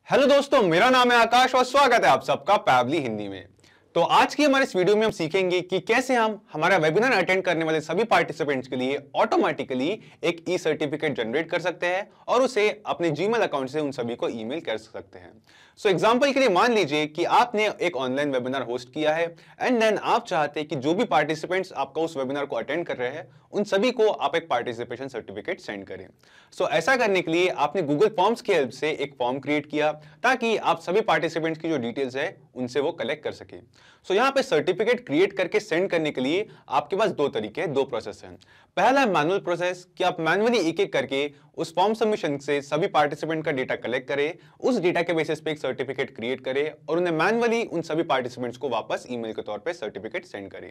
Hello दोस्तों, मेरा नाम है आकाश और स्वागत है आप सबका पैबली हिंदी में। तो आज की हमारे इस वीडियो में हम सीखेंगे कि कैसे हम हमारा वेबिनार अटेंड करने वाले सभी पार्टिसिपेंट्स के लिए ऑटोमेटिकली एक ई सर्टिफिकेट जनरेट कर सकते हैं और उसे अपने जीमेल अकाउंट से उन सभी को ईमेल कर सकते हैं। सो एग्जांपल के लिए मान लीजिए कि आपने एक ऑनलाइन वेबिनार होस्ट किया है एंड देन आप चाहते हैं कि जो भी पार्टिसिपेंट्स आपका उस वेबिनार को अटेंड कर रहे हैं उन सभी को आप एक पार्टिसिपेशन सर्टिफिकेट सेंड करें। सो ऐसा करने के लिए आपने गूगल फॉर्म्स की हेल्प से एक फॉर्म क्रिएट किया ताकि आप सभी पार्टिसिपेंट्स की जो डिटेल्स है उनसे वो कलेक्ट कर सके। सो यहाँ पे सर्टिफिकेट क्रिएट करके सेंड करने के लिए आपके पास दो तरीके हैं, दो प्रोसेस हैं। पहला है मैनुअल प्रोसेस कि आप मैनुअली एक एक करके उस फॉर्म सबमिशन से सभी पार्टिसिपेंट का डेटा कलेक्ट करें, उस डेटा के बेसिस पे एक सर्टिफिकेट क्रिएट करें और उन्हें मैनुअली उन सभी पार्टिसिपेंट्स को वापस ईमेल के तौर पे सर्टिफिकेट सेंड करें।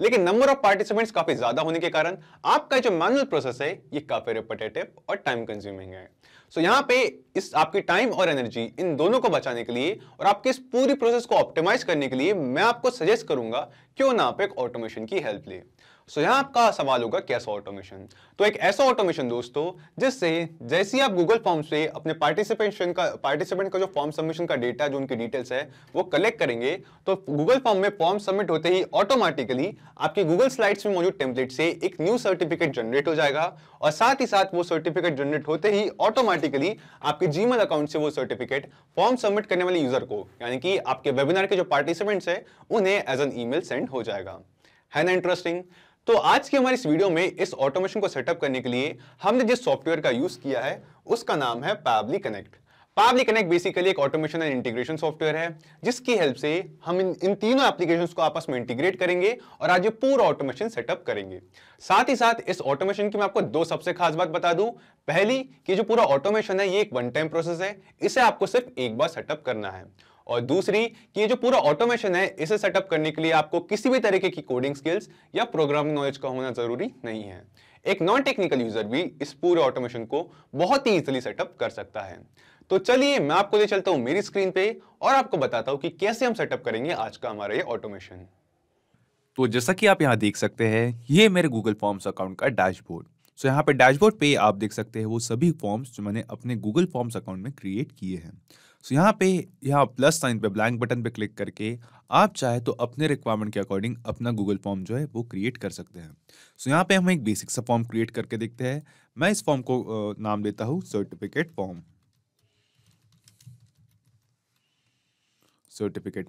लेकिन नंबर ऑफ पार्टिसिपेंट्स काफी ज्यादा होने के कारण आपका जो मैनुअल प्रोसेस है ये काफी रिपीटेटिव और टाइम कंज्यूमिंग है। सो यहाँ पे इस आपकी टाइम और एनर्जी इन दोनों को बचाने के लिए और आपके इस पूरी प्रोसेस को ऑप्टिमाइज करने के लिए मैं आपको सजेस्ट करूंगा क्यों ना आप एक ऑटोमेशन की हेल्प ले। सो यहाँ आपका सवाल होगा कैसा ऑटोमेशन। तो एक ऐसा ऑटोमेशन दोस्तों जिससे जैसे ही आप गूगल फॉर्म से अपने पार्टिसिपेंट का जो फॉर्म सबमिशन का डेटा जो उनकी डिटेल्स है वो कलेक्ट करेंगे तो गूगल फॉर्म में फॉर्म सबमिट होते ही ऑटोमेटिकली आपकी गूगल स्लाइड्स में मौजूद टेम्पलेट से एक न्यू सर्टिफिकेट जनरेट हो जाएगा और साथ ही साथ वो सर्टिफिकेट जनरेट होते ही ऑटोमेटिकली आपके जीमेल अकाउंट से वो सर्टिफिकेट फॉर्म सबमिट करने वाले यूजर को यानी कि आपके वेबिनार के जो पार्टिसिपेंट्स है उन्हें एज एन ईमेल सेंड हो जाएगा। है ना इंटरेस्टिंग। तो आज की हमारी इस वीडियो में इस ऑटोमेशन को सेटअप करने के लिए हमने जिस सॉफ्टवेयर का यूज किया है उसका नाम है Pabbly connect. Pabbly connect basically एक ऑटोमेशन एंड इंटीग्रेशन सॉफ्टवेयर है जिसकी हेल्प से हम इन तीनों एप्लीकेशंस को आपस में इंटीग्रेट करेंगे और आज ये पूरा ऑटोमेशन सेटअप करेंगे। साथ ही साथ इस ऑटोमेशन की मैं आपको दो सबसे खास बात बता दूं। पहली कि जो पूरा ऑटोमेशन है ये एक वन टाइम प्रोसेस है, इसे आपको सिर्फ एक बार सेटअप करना है। और दूसरी कि ये जो पूरा ऑटोमेशन है इसे सेटअप करने के लिए आपको किसी भी तरीके की कोडिंग स्किल्स या प्रोग्रामिंग नॉलेज का होना जरूरी नहीं है। एक नॉन टेक्निकल यूजर भी इस पूरे ऑटोमेशन को बहुत ही इजीली सेटअप कर सकता है। तो चलिए मैं आपको ले चलता हूं मेरी स्क्रीन पे और आपको बताता हूं कि कैसे हम सेटअप करेंगे आज का हमारा ये ऑटोमेशन। तो जैसा कि आप यहाँ देख सकते हैं, ये मेरे गूगल फॉर्म्स अकाउंट का डैशबोर्ड। सो यहाँ पे डैशबोर्ड पे आप देख सकते हैं वो सभी फॉर्म्स जो मैंने अपने गूगल फॉर्म्स अकाउंट में क्रिएट किए हैं। सो यहाँ प्लस साइन पे ब्लैंक बटन पे क्लिक करके आप चाहे तो अपने रिक्वायरमेंट के अकॉर्डिंग अपना गूगल फॉर्म जो है वो क्रिएट कर सकते हैं। सो यहाँ पे हम एक बेसिक सा फॉर्म क्रिएट करके देखते हैं। मैं इस फॉर्म को नाम देता हूँ सर्टिफिकेट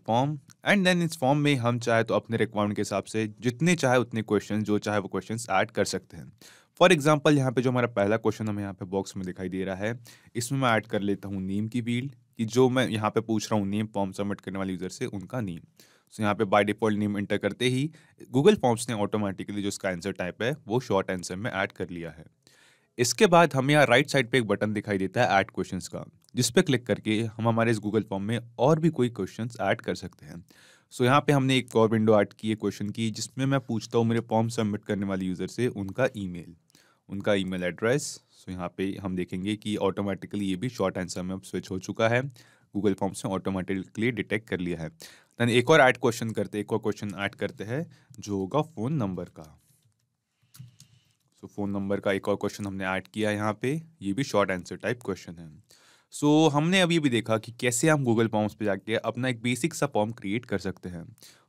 फॉर्म एंड देन इस फॉर्म में हम चाहे तो अपने रिक्वायरमेंट के हिसाब से जितने चाहे उतने क्वेश्चन जो चाहे वो क्वेश्चंस ऐड कर सकते हैं। फॉर एग्जांपल यहाँ पे जो हमारा पहला क्वेश्चन हमें यहाँ पे बॉक्स में दिखाई दे रहा है, इसमें मैं ऐड कर लेता हूँ नेम की फील्ड कि जो मैं यहाँ पे पूछ रहा हूँ नेम फॉर्म सबमिट करने वाले यूजर से उनका नेम। सो यहाँ पे बाय डिफॉल्ट नेम इंटर करते ही गूगल फॉर्म्स ने ऑटोमेटिकली जो इसका आंसर टाइप है वो शॉर्ट आंसर में ऐड कर लिया है। इसके बाद हमें यहाँ राइट साइड पे एक बटन दिखाई देता है ऐड क्वेश्चंस का, जिस पे क्लिक करके हम हमारे इस गूगल फॉर्म में और भी कोई क्वेश्चंस ऐड कर सकते हैं। सो यहाँ पे हमने एक और विंडो ऐड की है क्वेश्चन की, जिसमें मैं पूछता हूँ मेरे फॉर्म सबमिट करने वाले यूजर से उनका ईमेल एड्रेस। सो यहाँ पे हम देखेंगे कि ऑटोमेटिकली ये भी शॉर्ट आंसर में अब स्विच हो चुका है, गूगल फॉर्म्स ने ऑटोमेटिकली डिटेक्ट कर लिया है। देन एक और क्वेश्चन ऐड करते हैं जो होगा फ़ोन नंबर का। सो फ़ोन नंबर का एक और क्वेश्चन हमने ऐड किया यहाँ पे, ये भी शॉर्ट आंसर टाइप क्वेश्चन है। सो हमने अभी भी देखा कि कैसे हम गूगल फॉर्म्स पे जाके अपना एक बेसिक सा फॉर्म क्रिएट कर सकते हैं।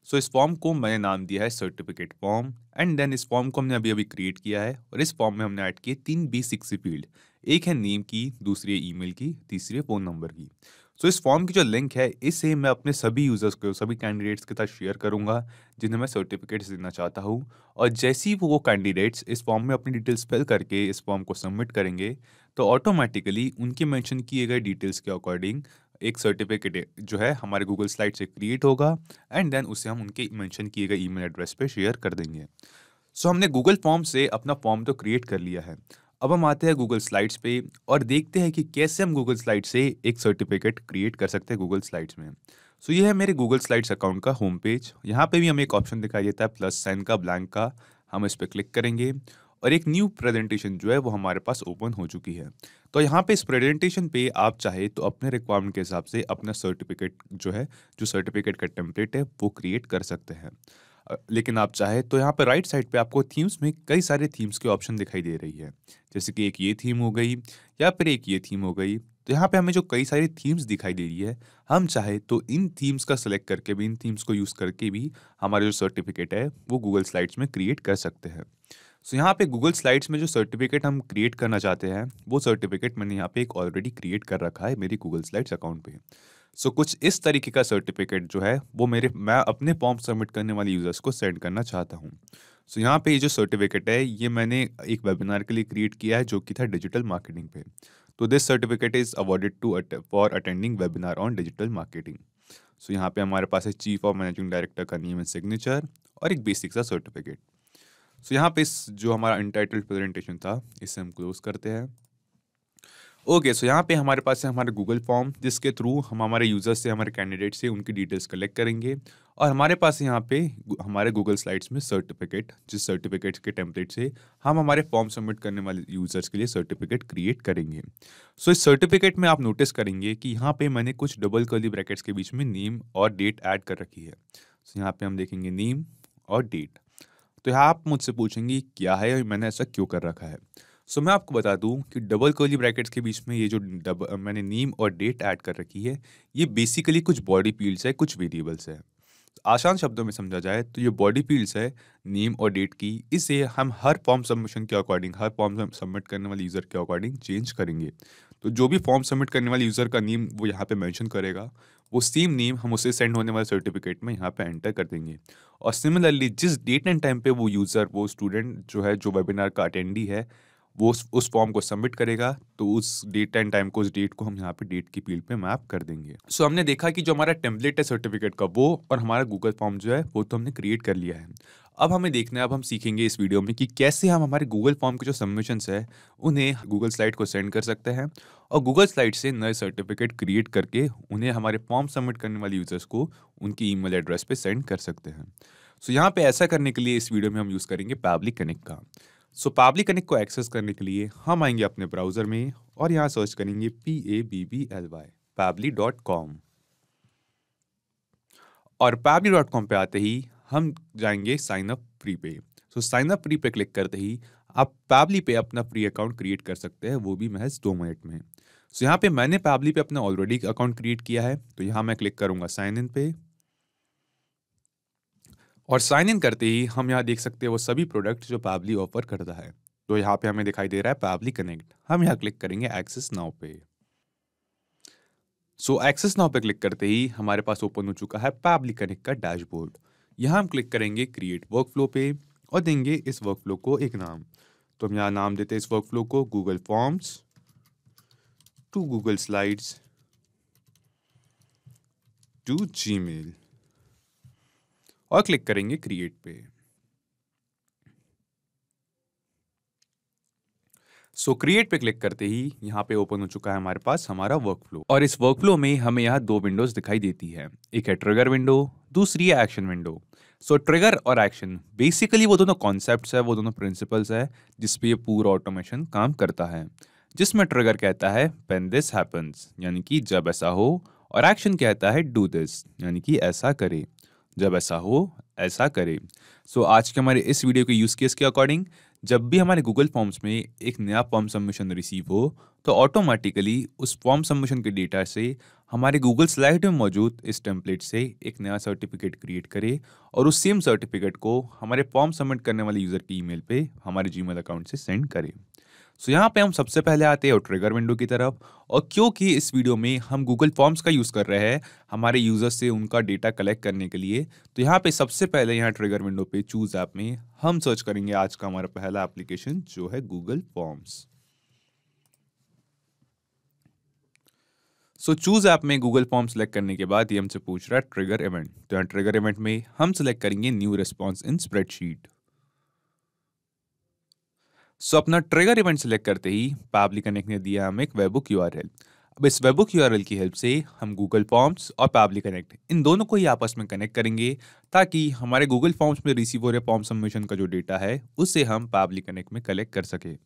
सो इस फॉर्म को मैंने नाम दिया है सर्टिफिकेट फॉर्म एंड देन इस फॉर्म को हमने अभी अभी क्रिएट किया है और इस फॉर्म में हमने ऐड किए 3 बेसिक सी फील्ड, एक है नेम की, दूसरी है ईमेल की, तीसरी है फ़ोन नंबर की। सो इस फॉर्म की जो लिंक है इसे मैं अपने सभी यूजर्स को, सभी कैंडिडेट्स के साथ शेयर करूंगा जिन्हें मैं सर्टिफिकेट्स देना चाहता हूं। और जैसे ही वो कैंडिडेट्स इस फॉर्म में अपनी डिटेल्स फिल करके इस फॉर्म को सबमिट करेंगे तो ऑटोमेटिकली उनके मेंशन किए गए डिटेल्स के अकॉर्डिंग एक सर्टिफिकेट जो है हमारे गूगल स्लाइड से क्रिएट होगा एंड देन उसे हम उनके मेंशन किए गए ईमेल एड्रेस पे शेयर कर देंगे। सो हमने गूगल फॉर्म से अपना फॉर्म तो क्रिएट कर लिया है। अब हम आते हैं गूगल स्लाइड्स पे और देखते हैं कि कैसे हम गूगल स्लाइड से एक सर्टिफिकेट क्रिएट कर सकते हैं गूगल स्लाइड्स में। सो ये है मेरे गूगल स्लाइड्स अकाउंट का होम पेज। यहाँ पे भी हमें एक ऑप्शन दिखाई देता है प्लस साइन का, ब्लैंक का। हम इस पर क्लिक करेंगे और एक न्यू प्रेजेंटेशन जो है वो हमारे पास ओपन हो चुकी है। तो यहाँ पे इस प्रेजेंटेशन पे आप चाहे तो अपने रिक्वायरमेंट के हिसाब से अपना सर्टिफिकेट जो है, जो सर्टिफिकेट का टेम्पलेट है वो क्रिएट कर सकते हैं। लेकिन आप चाहे तो यहाँ पर राइट साइड पे आपको थीम्स में कई सारे थीम्स के ऑप्शन दिखाई दे रही है, जैसे कि एक ये थीम हो गई या फिर एक ये थीम हो गई। तो यहाँ पे हमें जो कई सारी थीम्स दिखाई दे रही है, हम चाहे तो इन थीम्स का सेलेक्ट करके भी, इन थीम्स को यूज़ करके भी हमारा जो सर्टिफिकेट है वो गूगल स्लाइड्स में क्रिएट कर सकते हैं। सो यहाँ पे गूगल स्लाइड्स में जो सर्टिफिकेट हम क्रिएट करना चाहते हैं वो सर्टिफिकेट मैंने यहाँ पे एक ऑलरेडी क्रिएट कर रखा है मेरी गूगल स्लाइड्स अकाउंट पे। सो कुछ इस तरीके का सर्टिफिकेट जो है वो मैं अपने फॉर्म सबमिट करने वाले यूजर्स को सेंड करना चाहता हूँ। सो यहाँ पे ये जो सर्टिफिकेट है ये मैंने एक वेबिनार के लिए क्रिएट किया है जो कि था डिजिटल मार्केटिंग पे। तो this certificate is awarded for attending webinar on digital marketing. So यहाँ पे हमारे पास है चीफ ऑफ मैनेजिंग डायरेक्टर का नेम एंड सिग्नेचर और एक बेसिक सा सर्टिफिकेट। सो यहाँ पे इस जो हमारा अनटाइटल्ड प्रेजेंटेशन था इसे हम क्लोज करते हैं। ओके, सो यहाँ पे हमारे पास है हमारा गूगल फॉर्म जिसके थ्रू हम हमारे यूजर्स से, हमारे कैंडिडेट से उनकी डिटेल्स कलेक्ट करेंगे और हमारे पास यहाँ पे हमारे गूगल स्लाइड्स में सर्टिफिकेट, जिस सर्टिफिकेट के टेम्पलेट से हम हमारे फॉर्म सबमिट करने वाले यूजर्स के लिए सर्टिफिकेट क्रिएट करेंगे। सो इस सर्टिफिकेट में आप नोटिस करेंगे कि यहाँ पे मैंने कुछ डबल कर्ली ब्रैकेट्स के बीच में नेम और डेट ऐड कर रखी है। सो यहाँ पे हम देखेंगे नेम और डेट। तो यहाँ आप मुझसे पूछेंगे क्या है और मैंने ऐसा क्यों कर रखा है। सो मैं आपको बता दूं कि डबल कर्ली ब्रैकेट्स के बीच में ये जो मैंने नेम और डेट ऐड कर रखी है ये बेसिकली कुछ बॉडी फील्ड्स है, कुछ वेरिएबल्स है। आसान शब्दों में समझा जाए तो ये बॉडी फील्ड्स है नेम और डेट की, इसे हम हर फॉर्म सबमिशन के अकॉर्डिंग, हर फॉर्म सबमिट करने वाले यूज़र के अकॉर्डिंग चेंज करेंगे। तो जो भी फॉर्म सबमिट करने वाले यूज़र का नेम वो यहाँ पे मेंशन करेगा, वो सेम नेम हम उसे सेंड होने वाले सर्टिफिकेट में यहाँ पे एंटर कर देंगे। और सिमिलरली जिस डेट एंड टाइम पे वो यूज़र, वो स्टूडेंट जो है, जो वेबिनार का अटेंडी है, वो उस फॉर्म को सबमिट करेगा तो उस डेट एंड टाइम को, उस डेट को हम यहाँ पे डेट की फील्ड पे मैप कर देंगे। सो हमने देखा कि जो हमारा टेम्पलेट है सर्टिफिकेट का वो और हमारा गूगल फॉर्म जो है वो तो हमने क्रिएट कर लिया है। अब हमें देखना है, अब हम सीखेंगे इस वीडियो में कि कैसे हम हमारे गूगल फॉर्म के जो सबमिशंस है उन्हें गूगल स्लाइड को सेंड कर सकते हैं और गूगल स्लाइड से नए सर्टिफिकेट क्रिएट करके उन्हें हमारे फॉर्म सबमिट करने वाले यूजर्स को उनकी ईमेल एड्रेस पे सेंड कर सकते हैं। सो यहाँ पे ऐसा करने के लिए इस वीडियो में हम यूज़ करेंगे पैबली कनेक्ट का। सो पैबली कनेक्ट को एक्सेस करने के लिए हम आएंगे अपने ब्राउजर में और यहाँ सर्च करेंगे PABBLY pabbly.com और pabbly.com पे आते ही हम जाएंगे साइन अप फ्री पे। सो साइन अप फ्री पे क्लिक करते ही आप पैबली पे अपना फ्री अकाउंट क्रिएट कर सकते हैं, वो भी महज 2 मिनट में। सो यहाँ पे मैंने पैबली पे अपना ऑलरेडी अकाउंट क्रिएट किया है तो यहाँ मैं क्लिक करूंगा साइन इन पे और साइन इन करते ही हम यहाँ देख सकते हैं वो सभी प्रोडक्ट जो पैबली ऑफर करता है। तो यहाँ पे हमें दिखाई दे रहा है पैबली कनेक्ट। हम यहाँ क्लिक करेंगे एक्सेस नाउ पे। सो एक्सेस नाउ पे क्लिक करते ही हमारे पास ओपन हो चुका है पैबली कनेक्ट का डैशबोर्ड। यहाँ हम क्लिक करेंगे क्रिएट वर्कफ्लो पे और देंगे इस वर्कफ्लो को एक नाम। तो हम यहाँ नाम देते हैं इस वर्कफ्लो को Google forms to Google slides to Gmail और क्लिक करेंगे क्रिएट पे। सो क्रिएट पे क्लिक करते ही यहाँ पे ओपन हो चुका है हमारे पास हमारा वर्कफ्लो और इस वर्कफ्लो में हमें यहाँ 2 विंडोज दिखाई देती है, एक है ट्रिगर विंडो, दूसरी है एक्शन विंडो। सो ट्रिगर और एक्शन बेसिकली वो दोनों कॉन्सेप्ट्स है, वो दोनों प्रिंसिपल्स है जिसपे ये पूरा ऑटोमेशन काम करता है। जिसमें ट्रिगर कहता है व्हेन दिस हैपेंस, यानी कि जब ऐसा हो, और एक्शन कहता है डू दिस, यानी कि ऐसा करे, जब ऐसा हो ऐसा करे। सो आज के हमारे इस वीडियो के यूज केस के अकॉर्डिंग जब भी हमारे गूगल फॉर्म्स में एक नया फॉर्म सबमिशन रिसीव हो तो ऑटोमेटिकली उस फॉर्म सबमिशन के डेटा से हमारे गूगल स्लाइड में मौजूद इस टेम्पलेट से एक नया सर्टिफिकेट क्रिएट करे और उस सेम सर्टिफिकेट को हमारे फॉर्म सबमिट करने वाले यूजर की ईमेल पे हमारे जीमेल अकाउंट से सेंड करे। सो यहाँ पे हम सबसे पहले आते हैं ट्रिगर विंडो की तरफ और क्योंकि इस वीडियो में हम गूगल फॉर्म्स का यूज़ कर रहे हैं हमारे यूजर्स से उनका डेटा कलेक्ट करने के लिए, तो यहाँ पे सबसे पहले यहाँ ट्रिगर विंडो पे चूज ऐप में हम सर्च करेंगे आज का हमारा पहला एप्लीकेशन जो है Google forms. So choose app में गूगल फॉर्म सेलेक्ट करने के बाद ये हमसे पूछ रहा है ट्रिगर इवेंट। तो यहाँ ट्रिगर इवेंट में हम सेलेक्ट करेंगे न्यू रिस्पॉन्स इन स्प्रेडशीट। सो अपना ट्रिगर इवेंट सेलेक्ट करते ही पैबली कनेक्ट ने दिया हमें एक वेबबुक यूआरएल। अब इस वेबबुक यूआरएल की हेल्प से हम गूगल फॉर्म्स और पैबली कनेक्ट इन दोनों को ही आपस में कनेक्ट करेंगे ताकि हमारे गूगल फॉर्म्स में रिसीव हो रहे फॉर्म सबमिशन का जो डेटा है उससे हम पैबली कनेक्ट में कलेक्ट कर सके।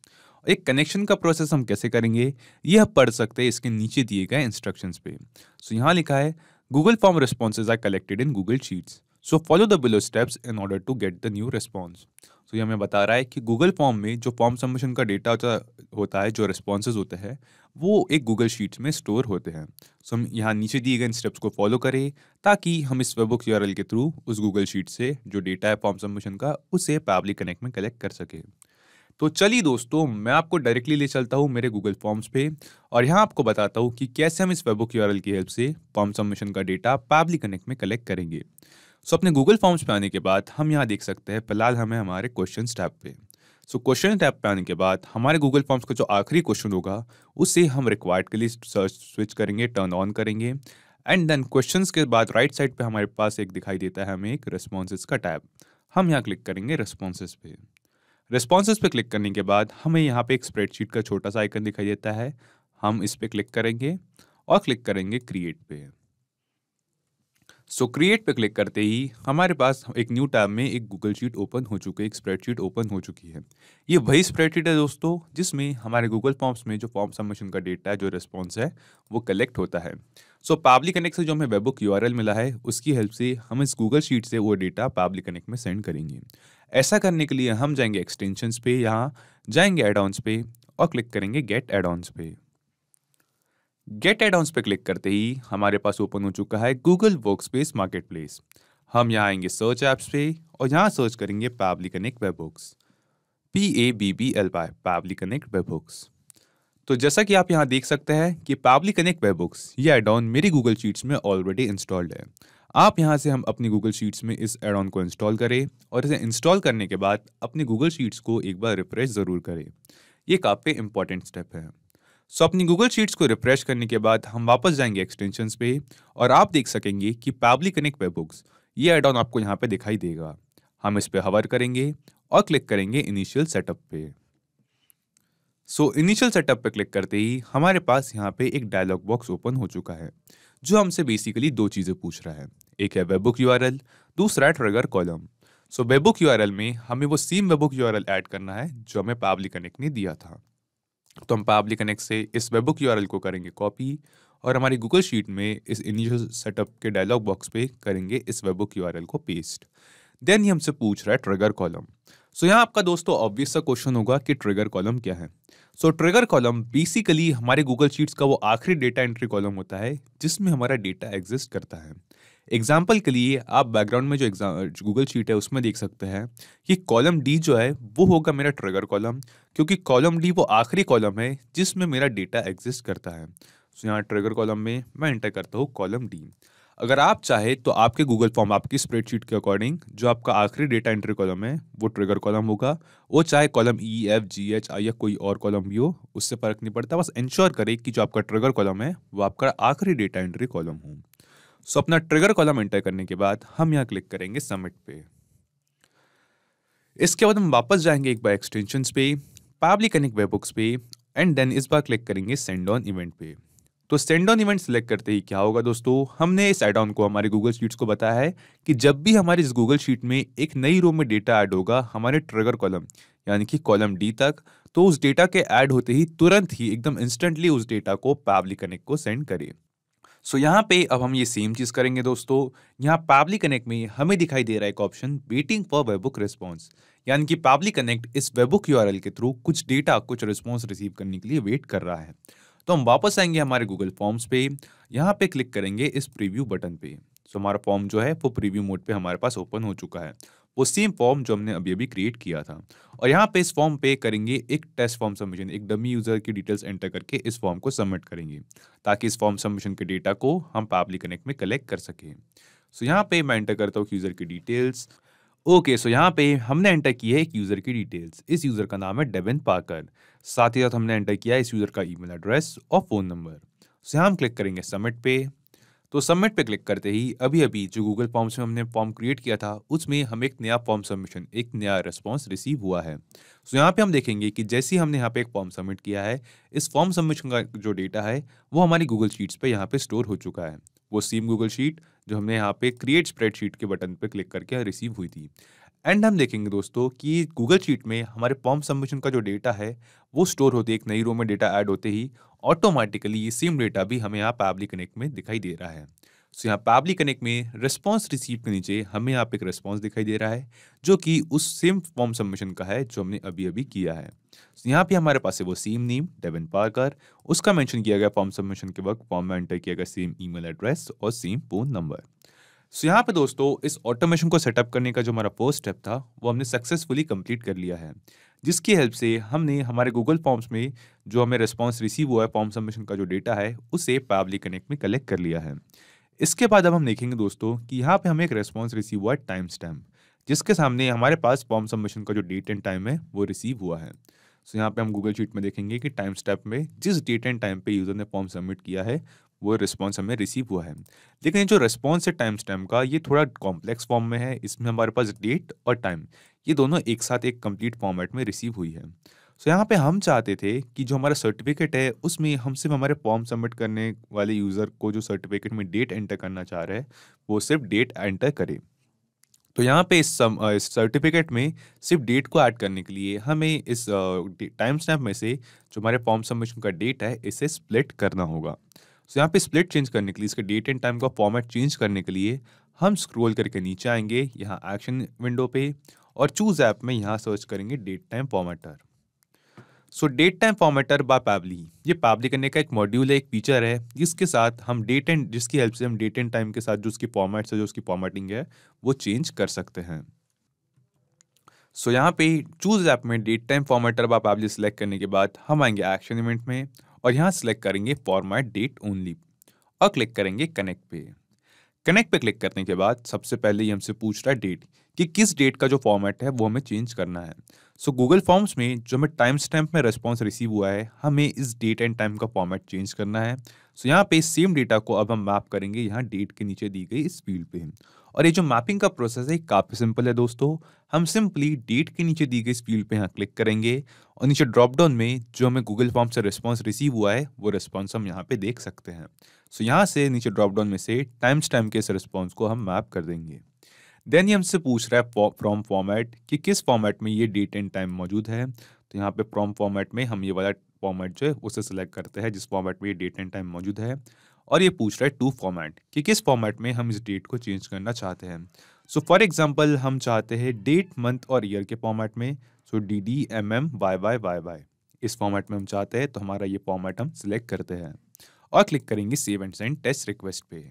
एक कनेक्शन का प्रोसेस हम कैसे करेंगे ये आप पढ़ सकते हैं इसके नीचे दिए गए इंस्ट्रक्शंस पे। सो यहाँ लिखा है Google form responses are collected in Google sheets, so follow the below steps in order to get the new response. तो ये हमें बता रहा है कि गूगल फॉर्म में जो फॉर्म सबमिशन का डेटा होता है, जो रिस्पॉन्सेज होते हैं, वो एक गूगल शीट्स में स्टोर होते हैं। सो हम यहाँ नीचे दिए गए स्टेप्स को फॉलो करें ताकि हम इस वेबबुक यूआरएल के थ्रू उस गूगल शीट से जो डेटा है फॉर्म सबमिशन का, उसे पैबली कनेक्ट में कलेक्ट कर सके। तो चलिए दोस्तों, मैं आपको डायरेक्टली ले चलता हूँ मेरे गूगल फॉर्म्स पे और यहाँ आपको बताता हूँ कि कैसे हम इस वेबबुक यूआरएल की हेल्प से फॉर्म सबमिशन का डेटा पैबली कनेक्ट में कलेक्ट करेंगे। सो अपने गूगल फॉर्म्स पे आने के बाद हम यहाँ देख सकते हैं, फिलहाल हमें हमारे क्वेश्चंस टैब पे। सो क्वेश्चन टैब पे आने के बाद हमारे गूगल फॉर्म्स का जो आखिरी क्वेश्चन होगा उसे हम रिक्वायर्ड के लिए सर्च स्विच करेंगे, टर्न ऑन करेंगे एंड देन क्वेश्चंस के बाद राइट साइड पे हमारे पास एक दिखाई देता है हमें एक रिस्पॉन्सेज का टैब। हम यहाँ क्लिक करेंगे रिस्पॉन्सेज पे। रिस्पॉन्सेज पे क्लिक करने के बाद हमें यहाँ पे एक स्प्रेडशीट का छोटा सा आइकन दिखाई देता है। हम इस पे क्लिक करेंगे और क्लिक करेंगे क्रिएट पे। सो क्रिएट पे क्लिक करते ही हमारे पास एक न्यू टैब में एक गूगल शीट ओपन हो चुकी है, एक स्प्रेडशीट ओपन हो चुकी है। ये वही स्प्रेडशीट है दोस्तों जिसमें हमारे गूगल फॉर्म्स में जो फॉर्म सबमिशन का डेटा है, जो रिस्पॉन्स है, वो कलेक्ट होता है। सो पैबली कनेक्ट से जो हमें वेबबुक यूआरएल मिला है उसकी हेल्प से हम इस गूगल शीट से वो डेटा पैबली कनेक्ट में सेंड करेंगे। ऐसा करने के लिए हम जाएंगे एक्सटेंशंस पे, यहाँ जाएंगे एड ऑन्स पे और क्लिक करेंगे गेट एड ऑन्स पे। गेट एड ऑन्स पे क्लिक करते ही हमारे पास ओपन हो चुका है गूगल वर्कस्पेस मार्केटप्लेस। हम यहाँ आएंगे सर्च एप्स पे और यहाँ सर्च करेंगे Pabbly connect webhooks, PABBLY, Pabbly connect webhooks. तो जैसा कि आप यहाँ देख सकते हैं कि पैबली कनेक्ट वेबबुक्स ये एड ऑन मेरी गूगल शीट्स में ऑलरेडी इंस्टॉल्ड है। आप यहाँ से हम अपनी गूगल शीट्स में इस एड ऑन को इंस्टॉल करें और इसे इंस्टॉल करने के बाद अपनी गूगल शीट्स को एक बार रिफ्रेश ज़रूर करें। ये काफ़ी इंपॉर्टेंट स्टेप है। सो अपनी गूगल शीट्स को रिफ्रेश करने के बाद हम वापस जाएंगे एक्सटेंशंस पे और आप देख सकेंगे कि पैबली कनेक्ट वेबबुक्स ये एड ऑन आपको यहाँ पे दिखाई देगा। हम इस पे हवर करेंगे और क्लिक करेंगे इनिशियल सेटअप पे। सो इनिशियल सेटअप पे क्लिक करते ही हमारे पास यहाँ पे एक डायलॉग बॉक्स ओपन हो चुका है जो हमसे बेसिकली दो चीज़ें पूछ रहा है। एक है वेबबुक यूआरएल, दूसरा है ट्रिगर कॉलम। सो वेबबुक यूआरएल में हमें वो सेम वेबबुक यूआरएल ऐड करना है जो हमें पैबली कनेक्ट ने दिया था। तो हम पैबली कनेक्ट से इस वेबबुक यूआरएल को करेंगे कॉपी और हमारी गूगल शीट में इस इनिशियल सेटअप के डायलॉग बॉक्स पे करेंगे इस वेबबुक यूआरएल को पेस्ट। देन ये हमसे पूछ रहा है ट्रिगर कॉलम। सो यहाँ आपका दोस्तों ऑब्वियस सा क्वेश्चन होगा कि ट्रिगर कॉलम क्या है। सो ट्रिगर कॉलम बेसिकली हमारे गूगल शीट्स का वो आखिरी डेटा एंट्री कॉलम होता है जिसमें हमारा डेटा एग्जिस्ट करता है। एग्जाम्पल के लिए आप बैकग्राउंड में जो गूगल शीट है उसमें देख सकते हैं कि कॉलम डी जो है वो होगा मेरा ट्रिगर कॉलम, क्योंकि कॉलम डी वो आखिरी कॉलम है जिसमें मेरा डेटा एग्जिस्ट करता है। सो यहाँ ट्रिगर कॉलम में मैं एंटर करता हूँ कॉलम डी। अगर आप चाहे तो आपके गूगल फॉर्म, आपकी स्प्रेडशीट के अकॉर्डिंग जो आपका आखिरी डेटा एंट्री कॉलम है वो ट्रिगर कॉलम होगा। वो चाहे कॉलम EFGH या कोई और कॉलम भी हो, उससे फर्क नहीं पड़ता। बस इंश्योर करें कि जो आपका ट्रिगर कॉलम है वो आपका आखिरी डेटा एंट्री कॉलम हो। सो अपना ट्रिगर कॉलम एंटर करने के बाद हम यहाँ क्लिक करेंगे सबमिट पे। इसके बाद हम वापस जाएंगे एक बार एक्सटेंशंस पे, पैबली कनेक्ट वेबबुक्स पे एंड देन इस बार क्लिक करेंगे सेंड ऑन इवेंट पे। तो सेंड ऑन इवेंट सेलेक्ट करते ही क्या होगा दोस्तों, हमने इस एड ऑन को हमारे गूगल शीट्स को बताया है कि जब भी हमारी इस गूगल शीट में एक नई रो में डेटा ऐड होगा हमारे ट्रिगर कॉलम यानी कि कॉलम डी तक, तो उस डेटा के ऐड होते ही तुरंत ही एकदम इंस्टेंटली उस डेटा को पैबली कनेक्ट को सेंड करें। सो यहाँ पे अब हम ये सेम चीज़ करेंगे दोस्तों। यहाँ पैबली कनेक्ट में हमें दिखाई दे रहा है एक option waiting for WebBook response, यानी कि पैबली कनेक्ट इस वेबबुक यूआरएल के थ्रू कुछ डेटा, कुछ रिस्पॉन्स रिसीव करने के लिए वेट कर रहा है। तो हम वापस आएंगे हमारे गूगल फॉर्म्स पे, यहाँ पे क्लिक करेंगे इस प्रीव्यू बटन पे। सो हमारा फॉर्म जो है वो प्रीव्यू मोड पे हमारे पास ओपन हो चुका है, वो सेम फॉर्म जो हमने अभी अभी क्रिएट किया था। और यहाँ पे इस फॉर्म पे करेंगे एक टेस्ट फॉर्म सबमिशन, एक डमी यूजर की डिटेल्स एंटर करके इस फॉर्म को सबमिट करेंगे ताकि इस फॉर्म सबमिशन के डेटा को हम पैबली कनेक्ट में कलेक्ट कर सकें। सो यहाँ पे मैं एंटर करता हूँ यूजर की डिटेल्स। ओके, सो यहाँ पे हमने एंटर किया है एक यूजर की डिटेल्स। इस यूजर का नाम है डेविन पार्कर। साथ ही साथ हमने एंटर किया है इस यूजर का ईमेल एड्रेस और फोन नंबर। सो यहाँ हम क्लिक करेंगे सबमिट पे। तो सबमिट पे क्लिक करते ही अभी अभी जो गूगल फॉर्म्स में हमने फॉर्म क्रिएट किया था उसमें हमें एक नया फॉर्म सबमिशन, एक नया रिस्पॉन्स रिसीव हुआ है। सो यहाँ पे हम देखेंगे कि जैसे ही हमने यहाँ पे एक फॉर्म सबमिट किया है, इस फॉर्म सबमिशन का जो डेटा है वो हमारी गूगल शीट्स पे यहाँ पे स्टोर हो चुका है। वो सेम गूगल शीट जो हमने यहाँ पे क्रिएट स्प्रेडशीट के बटन पे क्लिक करके रिसीव हुई थी। एंड हम देखेंगे दोस्तों कि गूगल शीट में हमारे फॉर्म सबमिशन का जो डेटा है वो स्टोर होते, एक नई रो में डेटा ऐड होते ही ऑटोमेटिकली ये सेम डेटा भी हमें यहाँ पैबली कनेक्ट में दिखाई दे रहा है। सो यहाँ पैबली कनेक्ट में रिस्पॉन्स रिसीव के नीचे हमें यहाँ पे एक रिस्पॉन्स दिखाई दे रहा है जो कि उस सेम फॉर्म सबमिशन का है जो हमने अभी अभी किया है। So, यहाँ पे हमारे पास है वो सेम नेम डेविन पार्कर, उसका मेंशन किया गया फॉर्म सबमिशन के वक्त, फॉर्म में एंटर किया गया सेम ईमेल एड्रेस और सेम फोन नंबर। सो यहाँ पे दोस्तों इस ऑटोमेशन को सेटअप करने का जो हमारा फर्स्ट स्टेप था वो हमने सक्सेसफुली कंप्लीट कर लिया है, जिसकी हेल्प से हमने हमारे गूगल फॉर्म्स में जो हमें रिस्पॉन्स रिसीव हुआ है फॉर्म सबमिशन का जो डेटा है उसे पैबली कनेक्ट में कलेक्ट कर लिया है। इसके बाद अब हम देखेंगे दोस्तों कि यहाँ पे हमें एक रेस्पॉन्स रिसीव हुआ है टाइम स्टैम्प, जिसके सामने हमारे पास फॉर्म सबमिशन का जो डेट एंड टाइम है वो रिसीव हुआ है। सो यहाँ पे हम गूगल शीट में देखेंगे कि टाइम स्टैम्प में जिस डेट एंड टाइम पे यूजर ने फॉर्म सबमिट किया है वो रिस्पॉन्स हमें रिसीव हुआ है। लेकिन ये जो रिस्पॉन्स है टाइम स्टैम्प का ये थोड़ा कॉम्प्लेक्स फॉर्म में है, इसमें हमारे पास डेट और टाइम ये दोनों एक साथ एक कंप्लीट फॉर्मेट में रिसीव हुई है। सो यहाँ पे हम चाहते थे कि जो हमारा सर्टिफिकेट है उसमें हम सिर्फ हमारे फॉर्म सबमिट करने वाले यूज़र को जो सर्टिफिकेट में डेट एंटर करना चाह रहे हैं वो सिर्फ डेट एंटर करे। तो यहाँ पे इस सर्टिफिकेट में सिर्फ डेट को ऐड करने के लिए हमें इस टाइम स्टैम्प में से जो हमारे फॉर्म सबमिशन का डेट है इसे स्प्लिट करना होगा। सो यहाँ पे स्प्लिट चेंज करने के लिए, इसके डेट एंड टाइम का फॉर्मेट चेंज करने के लिए हम स्क्रॉल करके नीचे आएंगे यहाँ एक्शन विंडो पे और चूज ऐप में यहाँ सर्च करेंगे date time formatter. So date time formatter by Pabbly, ये पैबली करने का एक मॉड्यूल है, एक फीचर है जिसके साथ हम डेट एंड जिसकी हेल्प से हम डेट एंड टाइम के साथ जो उसकी फॉर्मेट्स है जो उसकी फॉर्मेटिंग है वो चेंज कर सकते हैं। सो यहाँ पे चूज ऐप में date time formatter by Pabbly select करने के बाद हम आएंगे एक्शन इवेंट में और यहाँ सिलेक्ट करेंगे फॉर्मेट डेट ओनली और क्लिक करेंगे कनेक्ट पे। कनेक्ट पे क्लिक करने के बाद सबसे पहले ये हमसे पूछ रहा है डेट कि किस डेट का जो फॉर्मेट है वो हमें चेंज करना है। सो गूगल फॉर्म्स में जो हमें टाइम स्टैम्प में रिस्पॉन्स रिसीव हुआ है हमें इस डेट एंड टाइम का फॉर्मेट चेंज करना है। सो यहाँ पे सेम डेटा को अब हम मैप करेंगे यहाँ डेट के नीचे दी गई इस फील्ड पे। और ये जो मैपिंग का प्रोसेस है काफ़ी सिंपल है दोस्तों। हम सिंपली डेट के नीचे दी गई इस फील्ड पे यहाँ क्लिक करेंगे और नीचे ड्रॉप डाउन में जो हमें गूगल फॉर्म से रिस्पॉन्स रिसीव हुआ है वो रिस्पॉन्स हम यहाँ पे देख सकते हैं। सो यहाँ से नीचे ड्रॉप डाउन में से टाइम स्टैम्प के इस रिस्पॉन्स को हम मैप कर देंगे। देन ये हमसे पूछ रहा है फ्रॉम फॉर्मेट कि किस फॉर्मेट में ये डेट एंड टाइम मौजूद है। तो यहाँ पे फ्रॉम फॉर्मेट में हम ये वाला फॉर्मेट जो है उसे सिलेक्ट करते हैं जिस फॉर्मेट में ये डेट एंड टाइम मौजूद है। और ये पूछ रहा है टू फॉर्मेट कि किस फॉर्मेट में हम इस डेट को चेंज करना चाहते हैं। सो फॉर एग्जाम्पल हम चाहते हैं डेट मंथ और ईयर के फॉर्मेट में। सो DDMMYYYY इस फॉर्मेट में हम चाहते हैं, तो हमारा ये फॉर्मेट हम सिलेक्ट करते हैं और क्लिक करेंगे save and send test request पे।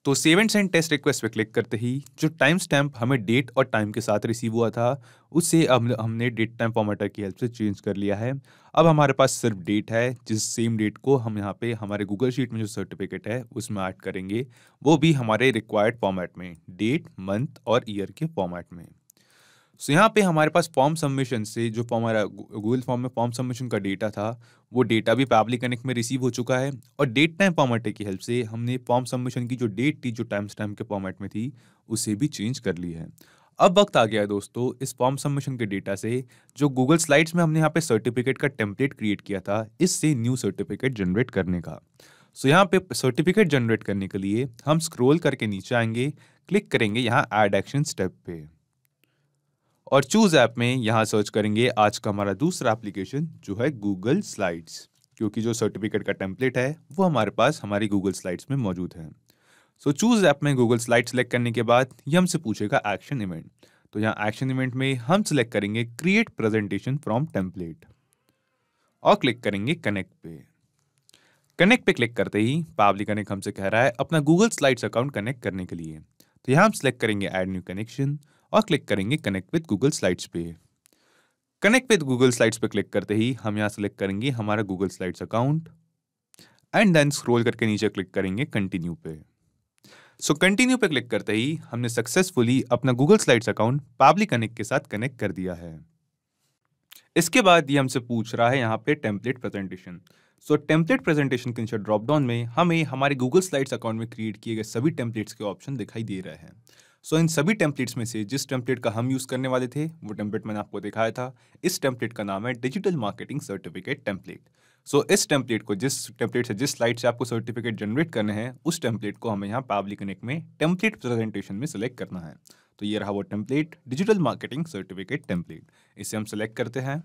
तो save and send test request पे क्लिक करते ही जो टाइम स्टैम्प हमें डेट और टाइम के साथ रिसीव हुआ था उससे अब हमने डेट टाइम फॉर्मेटर की हेल्प से चेंज कर लिया है। अब हमारे पास सिर्फ डेट है, जिस सेम डेट को हम यहाँ पे हमारे गूगल शीट में जो सर्टिफिकेट है उसमें ऐड करेंगे, वो भी हमारे रिक्वायर्ड फॉर्मेट में, डेट मंथ और ईयर के फॉर्मेट में। सो यहाँ पे हमारे पास फॉर्म सबमिशन से जो हमारा गूगल फॉर्म में फॉर्म सबमिशन का डेटा था वो डेटा भी पैबली कनेक्ट में रिसीव हो चुका है और डेट टाइम फॉर्मेट की हेल्प से हमने फॉर्म सबमिशन की जो डेट थी जो टाइम स्टैम्प के फॉर्मेट में थी उसे भी चेंज कर ली है। अब वक्त आ गया है दोस्तों इस फॉर्म सबमिशन के डेटा से जो गूगल स्लाइड्स में हमने यहाँ पे सर्टिफिकेट का टेम्पलेट क्रिएट किया था इससे न्यू सर्टिफिकेट जनरेट करने का। सो यहाँ पे सर्टिफिकेट जनरेट करने के लिए हम स्क्रॉल करके नीचे आएंगे, क्लिक करेंगे यहाँ ऐड एक्शन स्टेप पे और चूज ऐप में यहाँ सर्च करेंगे आज का हमारा दूसरा एप्लीकेशन जो है गूगल स्लाइड्स, क्योंकि जो सर्टिफिकेट का टेम्पलेट है वो हमारे पास हमारी गूगल स्लाइड्स में मौजूद है। सो चूज ऐप में गूगल स्लाइड सेलेक्ट करने के बाद ये हमसे पूछेगा एक्शन इवेंट। तो यहाँ एक्शन इवेंट में हम सिलेक्ट करेंगे क्रिएट प्रेजेंटेशन फ्रॉम टेम्पलेट और क्लिक करेंगे कनेक्ट पे। कनेक्ट पे क्लिक करते ही पैबली कनेक्ट हमसे कह रहा है अपना गूगल स्लाइड्स अकाउंट कनेक्ट करने के लिए। तो यहाँ हम सिलेक्ट करेंगे ऐड न्यू कनेक्शन और क्लिक करेंगे कनेक्ट विद गूगल स्लाइड्स पे। कनेक्ट विद गूगल स्लाइड्स पे क्लिक करते ही हम यहाँ सिलेक्ट करेंगे हमारा Google slides account and then scroll करके नीचे क्लिक करेंगे कंटिन्यू पे। सो कंटिन्यू पे क्लिक करते ही हमने सक्सेसफुली अपना Google slides account Pabbly connect के साथ कनेक्ट कर दिया है। इसके बाद ये हमसे पूछ रहा है यहाँ पे टेम्पलेट प्रेजेंटेशन। सो टेम्पलेट प्रेजेंटेशन के नीचे ड्रॉप डाउन में हमें हमारे गूगल स्लाइड्स अकाउंट में क्रिएट किए गए सभी टेम्पलेट्स के ऑप्शन दिखाई दे रहे हैं। सो इन सभी टेम्पलेट्स में से जिस टेम्पलेट का हम यूज़ करने वाले थे वो टेम्पलेट मैंने आपको दिखाया था। इस टेम्पलेट का नाम है डिजिटल मार्केटिंग सर्टिफिकेट टेम्पलेट। सो इस टेम्पलेट को जिस टेम्पलेट से जिस स्लाइड से आपको सर्टिफिकेट जनरेट करने हैं उस टेम्पलेट को हमें यहाँ पैबली कनेक्ट में टेम्पलेट प्रेजेंटेशन में सिलेक्ट करना है। तो ये रहा वो template digital marketing certificate template, इसे हम सिलेक्ट करते हैं।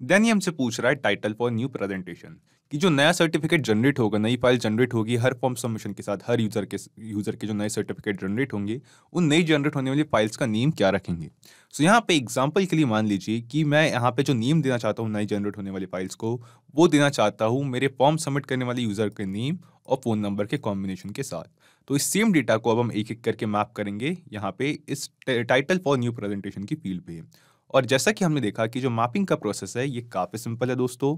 देन ये हमसे पूछ रहा है टाइटल फॉर न्यू प्रेजेंटेशन, कि जो नया सर्टिफिकेट जनरेट होगा, नई फाइल जनरेट होगी हर फॉर्म सबमिशन के साथ, हर यूजर के जो नए सर्टिफिकेट जनरेट होंगे, उन नई जनरेट होने वाली फाइल्स का नेम क्या रखेंगे। सो यहाँ पे एग्जांपल के लिए मान लीजिए कि मैं यहाँ पे जो नेम देना चाहता हूँ नई जनरेट होने वाली फाइल्स को, वो देना चाहता हूँ मेरे फॉर्म सबमिट करने वाले यूजर के नेम और फ़ोन नंबर के कॉम्बिनेशन के साथ। तो इस सेम डेटा को अब हम एक एक करके मैप करेंगे यहाँ पे इस टाइटल फॉर न्यू प्रेजेंटेशन की फील्ड पे। और जैसा कि हमने देखा कि जो मैपिंग का प्रोसेस है ये काफ़ी सिंपल है दोस्तों।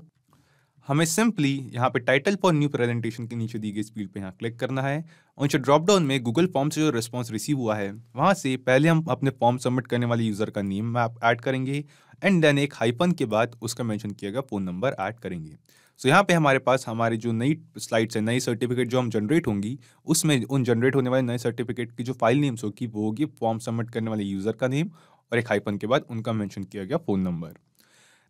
हमें सिंपली यहाँ पे टाइटल फॉर न्यू प्रेजेंटेशन के नीचे दी गई इस फील्ड पे यहाँ क्लिक करना है और नीचे ड्रॉप डाउन में गूगल फॉर्म से जो रिस्पांस रिसीव हुआ है वहाँ से पहले हम अपने फॉर्म सबमिट करने वाले यूज़र का नेम ऐड करेंगे एंड देन एक हाइफन के बाद उसका मेंशन किया गया फ़ोन नंबर ऐड करेंगे। सो यहाँ पे हमारे पास हमारी जो नई स्लाइड्स है, नई सर्टिफिकेट जो हम जनरेट होंगी, उसमें उन जनरेट होने वाले नए सर्टिफिकेट की जो फाइल नेम्स होगी वो होगी फॉर्म सबमिट करने वाले यूज़र का नेम और एक हाइफन के बाद उनका मेंशन किया गया फ़ोन नंबर।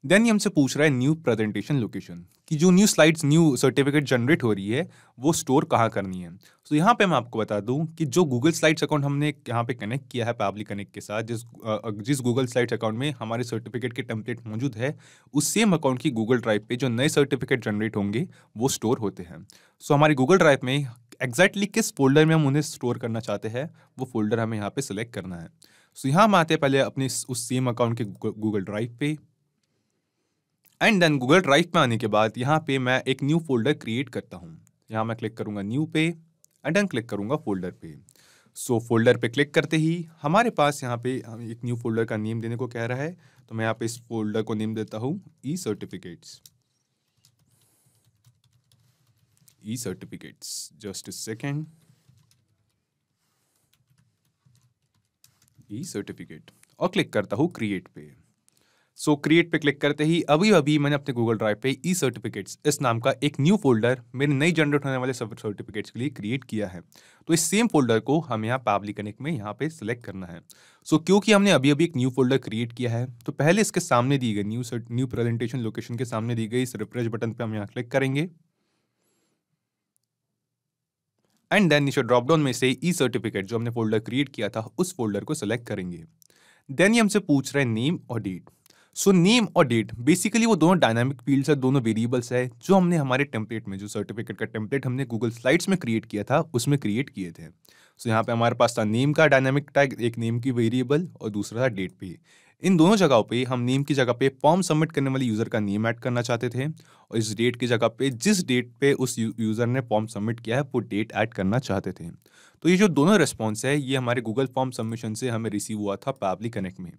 देन ये हमसे पूछ रहा है न्यू प्रेजेंटेशन लोकेशन, कि जो new slides new certificate generate हो रही है वो स्टोर कहाँ करनी है। सो यहाँ पे मैं आपको बता दूं कि जो गूगल स्लाइड्स अकाउंट हमने यहाँ पे कनेक्ट किया है पैबली कनेक्ट के साथ, जिस गूगल स्लाइड्स अकाउंट में हमारे सर्टिफिकेट के टेम्पलेट मौजूद है, उस सेम अकाउंट की गूगल ड्राइव पे जो नए सर्टिफिकेट जनरेट होंगे वो स्टोर होते हैं। सो हमारी गूगल ड्राइव में एग्जैक्टली किस फोल्डर में हम उन्हें स्टोर करना चाहते हैं वो फोल्डर हमें यहाँ पे सिलेक्ट करना है। सो यहाँ हम आते हैं पहले अपने उस सेम अकाउंट के गूगल ड्राइव पे एंड देन गूगल ड्राइव में आने के बाद यहाँ पे मैं एक न्यू फोल्डर क्रिएट करता हूँ। यहाँ मैं क्लिक करूँगा न्यू पे एंड देन क्लिक करूँगा फोल्डर पे। सो फोल्डर पे क्लिक करते ही हमारे पास यहाँ पे एक न्यू फोल्डर का नेम देने को कह रहा है, तो मैं यहाँ पे इस फोल्डर को नेम देता हूँ e certificates. Just a second. E certificate और क्लिक करता हूँ क्रिएट पे। सो क्रिएट पे क्लिक करते ही अभी मैंने अपने गूगल ड्राइव पे ई सर्टिफिकेट्स इस नाम का एक न्यू फोल्डर मेरे नई जनरेट होने वाले सर्टिफिकेट्स के लिए क्रिएट किया है। तो इस सेम फोल्डर को हम यहाँ पैबली कनेक्ट में यहाँ पे सिलेक्ट करना है। सो क्योंकि हमने अभी एक न्यू फोल्डर क्रिएट किया है तो पहले इसके सामने दी गई न्यू प्रेजेंटेशन लोकेशन के सामने दी गई इस रिफ्रेश बटन पे हम यहाँ क्लिक करेंगे एंड देन नीचे ड्रॉप डाउन में से ई सर्टिफिकेट जो हमने फोल्डर क्रिएट किया था उस फोल्डर को सिलेक्ट करेंगे। देन ये हमसे पूछ रहे हैं नेम और डेट। सो नेम और डेट बेसिकली वो दोनों डायनामिक फील्ड्स है, दोनों वेरिएबल्स है जो हमने हमारे टेम्पलेट में, जो सर्टिफिकेट का टेम्पलेट हमने गूगल स्लाइड्स में क्रिएट किया था उसमें क्रिएट किए थे। सो यहाँ पे हमारे पास था नेम का डायनामिक टैग, एक नेम की वेरिएबल, और दूसरा था डेट पे। इन दोनों जगहों पे हम नेम की जगह पे फॉर्म सबमिट करने वाले यूज़र का नेम ऐड करना चाहते थे और इस डेट की जगह पे जिस डेट पे उस यूज़र ने फॉर्म सबमिट किया है वो डेट ऐड करना चाहते थे। तो ये जो दोनों रिस्पॉन्स है ये हमारे गूगल फॉर्म सबमिशन से हमें रिसीव हुआ था पैबली कनेक्ट में।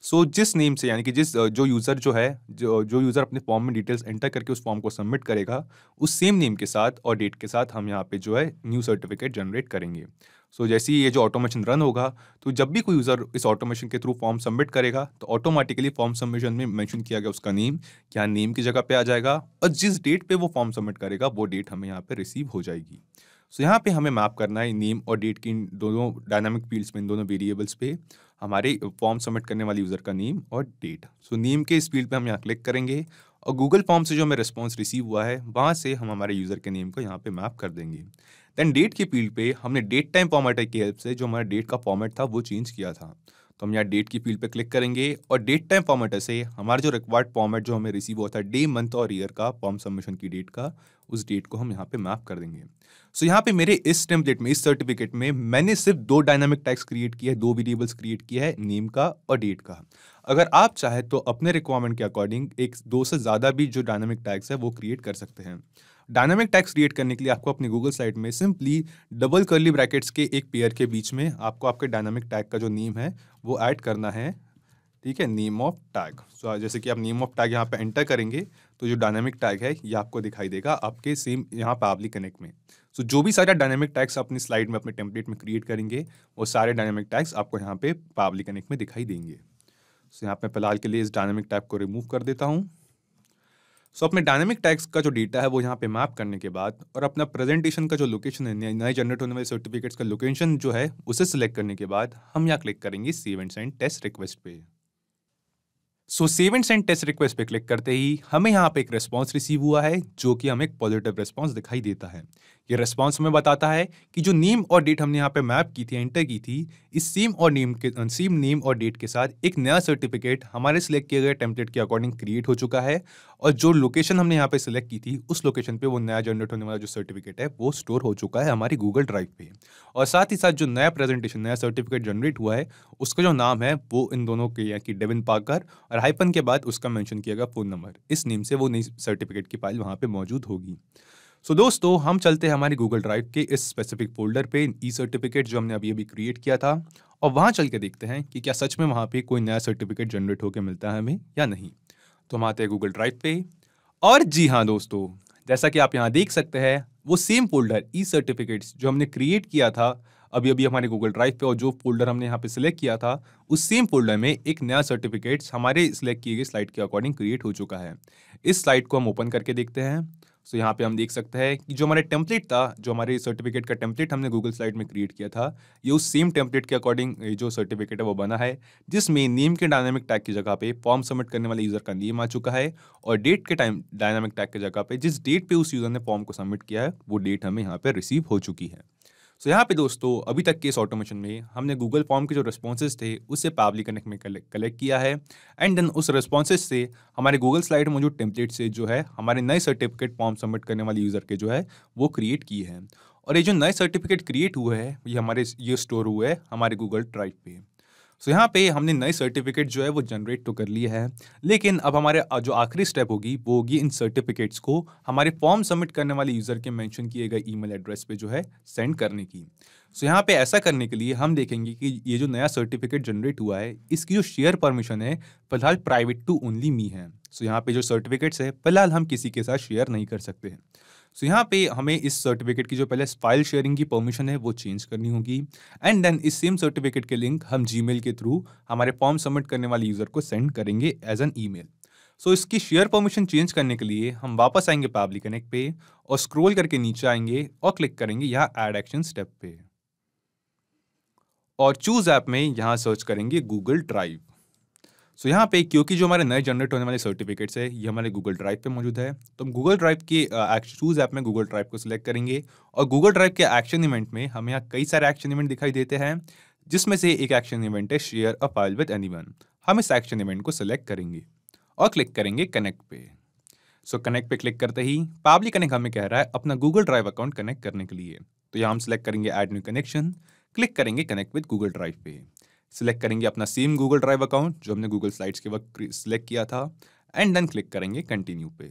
सो जिस नेम से, यानी कि जो यूज़र जो यूज़र अपने फॉर्म में डिटेल्स एंटर करके उस फॉर्म को सबमिट करेगा, उस सेम नेम के साथ और डेट के साथ हम यहाँ पे जो है न्यू सर्टिफिकेट जनरेट करेंगे। सो जैसे ही ये जो ऑटोमेशन रन होगा तो जब भी कोई यूज़र इस ऑटोमेशन के थ्रू फॉर्म सबमिट करेगा तो ऑटोमेटिकली फॉर्म सबमिशन में मेंशन किया गया उसका नेम क्या नेम की जगह पे आ जाएगा और जिस डेट पे वो फॉर्म सबमिट करेगा वो डेट हमें यहाँ पे रिसीव हो जाएगी। सो यहाँ पे हमें मैप करना है नेम और डेट की इन दोनों डायनामिक फील्ड्स में, इन दोनों वेरिएबल्स पे हमारे फॉर्म सबमिट करने वाले यूज़र का नेम और डेट। सो नेम के इस फील्ड पे हम यहाँ क्लिक करेंगे और गूगल फॉर्म से जो हमें रिस्पॉन्स रिसीव हुआ है वहाँ से हम हमारे यूज़र के नेम को यहाँ पे मैप कर देंगे। देन डेट की फील्ड पे हमने डेट टाइम फॉर्मेटर की हेल्प से जो हमारा डेट का फॉर्मेट था वो चेंज किया था, तो हम यहाँ डेट की फील्ड पे क्लिक करेंगे और डेट टाइम फॉर्मेटर से हमारा जो रिक्वायर्ड फॉर्मेट जो हमें रिसीव हुआ था डे, मंथ और ईयर का फॉर्म सबमिशन की डेट का, उस डेट को हम यहाँ पे मैप कर देंगे। सो यहाँ पे मेरे इस टेम्पलेट में, इस सर्टिफिकेट में मैंने सिर्फ 2 डायनामिक टैग्स क्रिएट किए हैं, 2 वेरिएबल्स क्रिएट किया है, नेम का और डेट का। अगर आप चाहे तो अपने रिक्वायरमेंट के अकॉर्डिंग 2 से ज़्यादा भी जो डायनामिक टैग्स है वो क्रिएट कर सकते हैं। डायनामिक टैग्स क्रिएट करने के लिए आपको अपनी गूगल साइट में सिंपली डबल कर्ली ब्रैकेट्स के एक पेयर के बीच में आपको आपके डायनामिक टैग का जो नेम है वो ऐड करना है, ठीक है, नेम ऑफ टैग। सो जैसे कि आप नेम ऑफ टैग यहाँ पे एंटर करेंगे तो जो डायनामिक टैग है ये आपको दिखाई देगा आपके सेम यहाँ पैबली कनेक्ट में। सो जो भी सारे डायनामिक टैग्स अपनी स्लाइड में, अपने टेम्पलेट में क्रिएट करेंगे वो सारे डायनामिक टैग्स आपको यहाँ पे पैबली कनेक्ट में दिखाई देंगे। सो यहाँ पे फिलहाल के लिए इस डायनामिक टैग को रिमूव कर देता हूँ। सो अपने डायनामिक टैग्स का जो डेटा है वो यहाँ पे मैप करने के बाद और अपना प्रेजेंटेशन का जो लोकेशन है, नए जनरेट होने वाले सर्टिफिकेट्स का लोकेशन जो है उसे सिलेक्ट करने के बाद हम यहाँ क्लिक करेंगे save and send test request पे। So save and send test request पे क्लिक करते ही हमें यहाँ पे एक रेस्पॉन्स रिसीव हुआ है, जो कि हमें एक पॉजिटिव रेस्पॉन्स दिखाई देता है। ये रेस्पॉन्स हमें बताता है कि जो नेम और डेट हमने यहाँ पे मैप की थी, एंटर की थी, इस सेम नेम और डेट के साथ एक नया सर्टिफिकेट हमारे सिलेक्ट किए गए टेम्पलेट के अकॉर्डिंग क्रिएट हो चुका है, और जो लोकेशन हमने यहाँ पे सिलेक्ट की थी उस लोकेशन पे वो नया जनरेट होने वाला जो सर्टिफिकेट है वो स्टोर हो चुका है हमारी गूगल ड्राइव पे। और साथ ही साथ जो नया प्रेजेंटेशन, नया सर्टिफिकेट जनरेट हुआ है, उसका जो नाम है वो इन दोनों के, यानी कि डेविन पार्कर, और हाइपन के बाद उसका मेंशन किया गया फोन नंबर, इस नेम से वो नई सर्टिफिकेट की फाइल वहां पे मौजूद होगी। सो दोस्तों, हम चलते हैं हमारी गूगल ड्राइव के इस स्पेसिफिक फोल्डर पे, ई सर्टिफिकेट जो हमने अभी अभी क्रिएट किया था, और वहां चल के देखते हैं कि क्या सच में वहां पे कोई नया सर्टिफिकेट जनरेट होकर मिलता है हमें या नहीं। तो हम आते हैं गूगल ड्राइव पे, और जी हाँ दोस्तों, जैसा कि आप यहाँ देख सकते हैं, वो सेम फोल्डर ई सर्टिफिकेट्स जो हमने क्रिएट किया था अभी अभी हमारे गूगल ड्राइव पे, और जो फोल्डर हमने यहाँ पे सिलेक्ट किया था, उस सेम फोल्डर में एक नया सर्टिफिकेट्स हमारे सिलेक्ट किए गए स्लाइड के अकॉर्डिंग क्रिएट हो चुका है। इस स्लाइड को हम ओपन करके देखते हैं। सो यहाँ पे हम देख सकते हैं कि जो हमारा टेम्पलेट था, जो हमारे सर्टिफिकेट का टेम्पलेट हमने गूगल स्लाइड में क्रिएट किया था, ये उस सेम टेम्पलेट के अकॉर्डिंग जो सर्टिफिकेट है वो बना है, जिसमें नेम के डायनामिक टैग की जगह पे फॉर्म सबमिट करने वाले यूजर का नेम आ चुका है, और डेट के टाइम डायनामिक टैग की जगह पे जिस डेट पे उस यूजर ने फॉर्म को सबमिट किया है वो डेट हमें यहाँ पे रिसीव हो चुकी है। सो यहाँ पे दोस्तों, अभी तक के इस ऑटोमेशन में हमने गूगल फॉर्म के जो रिस्पॉन्सेज थे उससे पावरली कनेक्ट में कलेक्ट किया है, एंड देन उस रिस्पॉन्सेज से हमारे गूगल स्लाइड में मौजूद टेम्पलेट से जो है हमारे नए सर्टिफिकेट फॉर्म सबमिट करने वाले यूजर के जो है वो क्रिएट किए हैं। और ये जो नए सर्टिफिकेट क्रिएट हुए हैं ये स्टोर हुए हैं हमारे गूगल ड्राइव पे। सो यहाँ पे हमने नए सर्टिफिकेट जो है वो जनरेट तो कर लिए है, लेकिन अब हमारे जो आखिरी स्टेप होगी वो होगी इन सर्टिफिकेट्स को हमारे फॉर्म सबमिट करने वाले यूजर के मेंशन किए गए ईमेल एड्रेस पे जो है सेंड करने की। सो यहाँ पे ऐसा करने के लिए हम देखेंगे कि ये जो नया सर्टिफिकेट जनरेट हुआ है, इसकी जो शेयर परमिशन है फिलहाल प्राइवेट टू ओनली मी है। सो यहाँ पे जो सर्टिफिकेट्स है फिलहाल हम किसी के साथ शेयर नहीं कर सकते हैं। सो यहाँ पे हमें इस सर्टिफिकेट की जो पहले फाइल शेयरिंग की परमिशन है वो चेंज करनी होगी, एंड देन इस सेम सर्टिफिकेट के लिंक हम जीमेल के थ्रू हमारे फॉर्म सबमिट करने वाले यूजर को सेंड करेंगे एज एन ईमेल। सो इसकी शेयर परमिशन चेंज करने के लिए हम वापस आएंगे पावरली कनेक्ट पे, और स्क्रॉल करके नीचे आएंगे और क्लिक करेंगे यहाँ ऐड एक्शन स्टेप पे, और चूज ऐप में यहाँ सर्च करेंगे गूगल ड्राइव। सो यहाँ पे क्योंकि जो हमारे नए जनरेट होने वाले सर्टिफिकेट्स है ये हमारे गूगल ड्राइव पे मौजूद है, तो हम गूगल ड्राइव के चूज ऐप में गूगल ड्राइव को सिलेक्ट करेंगे, और गूगल ड्राइव के एक्शन इवेंट में हमें यहाँ कई सारे एक्शन इवेंट दिखाई देते हैं, जिसमें से एक एक्शन इवेंट है share a file with anyone. हम इस एक्शन इवेंट को सिलेक्ट करेंगे और क्लिक करेंगे कनेक्ट पे। सो कनेक्ट पे क्लिक करते ही पावरली कनेक्ट हमें कह रहा है अपना गूगल ड्राइव अकाउंट कनेक्ट करने के लिए, तो यहाँ हम सिलेक्ट करेंगे ऐड न्यू कनेक्शन, क्लिक करेंगे कनेक्ट विद गूगल ड्राइव पे, सिलेक्ट करेंगे अपना सेम गूगल ड्राइव अकाउंट जो हमने गूगल स्लाइड्स के वक्त सिलेक्ट किया था, एंड देन क्लिक करेंगे कंटिन्यू पे।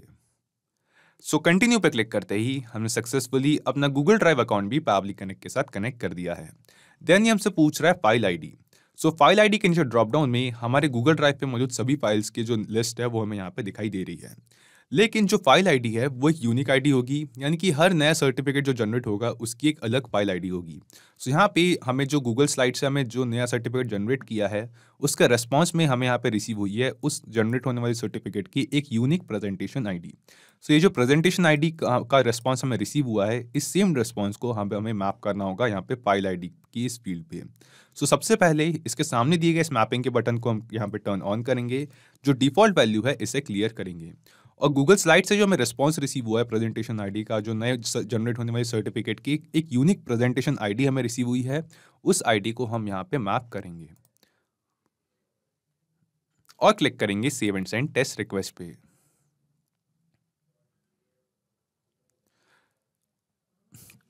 सो कंटिन्यू पे क्लिक करते ही हमने सक्सेसफुली अपना गूगल ड्राइव अकाउंट भी पावरली कनेक्ट के साथ कनेक्ट कर दिया है। देन ये हमसे पूछ रहा है फाइल आईडी। सो फाइल आईडी के नीचे ड्रॉप डाउन में हमारे गूगल ड्राइव पे मौजूद सभी फाइल्स की जो लिस्ट है वो हमें यहाँ पे दिखाई दे रही है, लेकिन जो फाइल आईडी है वो एक यूनिक आईडी होगी, यानी कि हर नया सर्टिफिकेट जो जनरेट होगा उसकी एक अलग फाइल आईडी होगी। सो यहाँ पे हमें जो गूगल स्लाइड से हमें जो नया सर्टिफिकेट जनरेट किया है उसका रेस्पॉन्स में हमें यहाँ पे रिसीव हुई है उस जनरेट होने वाले सर्टिफिकेट की एक यूनिक प्रेजेंटेशन आईडी। सो ये जो प्रेजेंटेशन आईडी का रेस्पॉन्स हमें रिसीव हुआ है, इस सेम रेस्पॉन्स को हमें मैप करना होगा यहाँ पे फाइल आईडी की इस फील्ड पे। सो सबसे पहले इसके सामने दिए गए इस मैपिंग के बटन को हम यहाँ पे टर्न ऑन करेंगे, जो डिफॉल्ट वैल्यू है इसे क्लियर करेंगे, और गूगल स्लाइड से जो हमें रिस्पॉन्स रिसीव हुआ है प्रेजेंटेशन आईडी का, जो नए जनरेट होने वाले सर्टिफिकेट की एक यूनिक प्रेजेंटेशन आईडी हमें रिसीव हुई है, उस आईडी को हम यहाँ पे मैप करेंगे और क्लिक करेंगे save and send test request पे।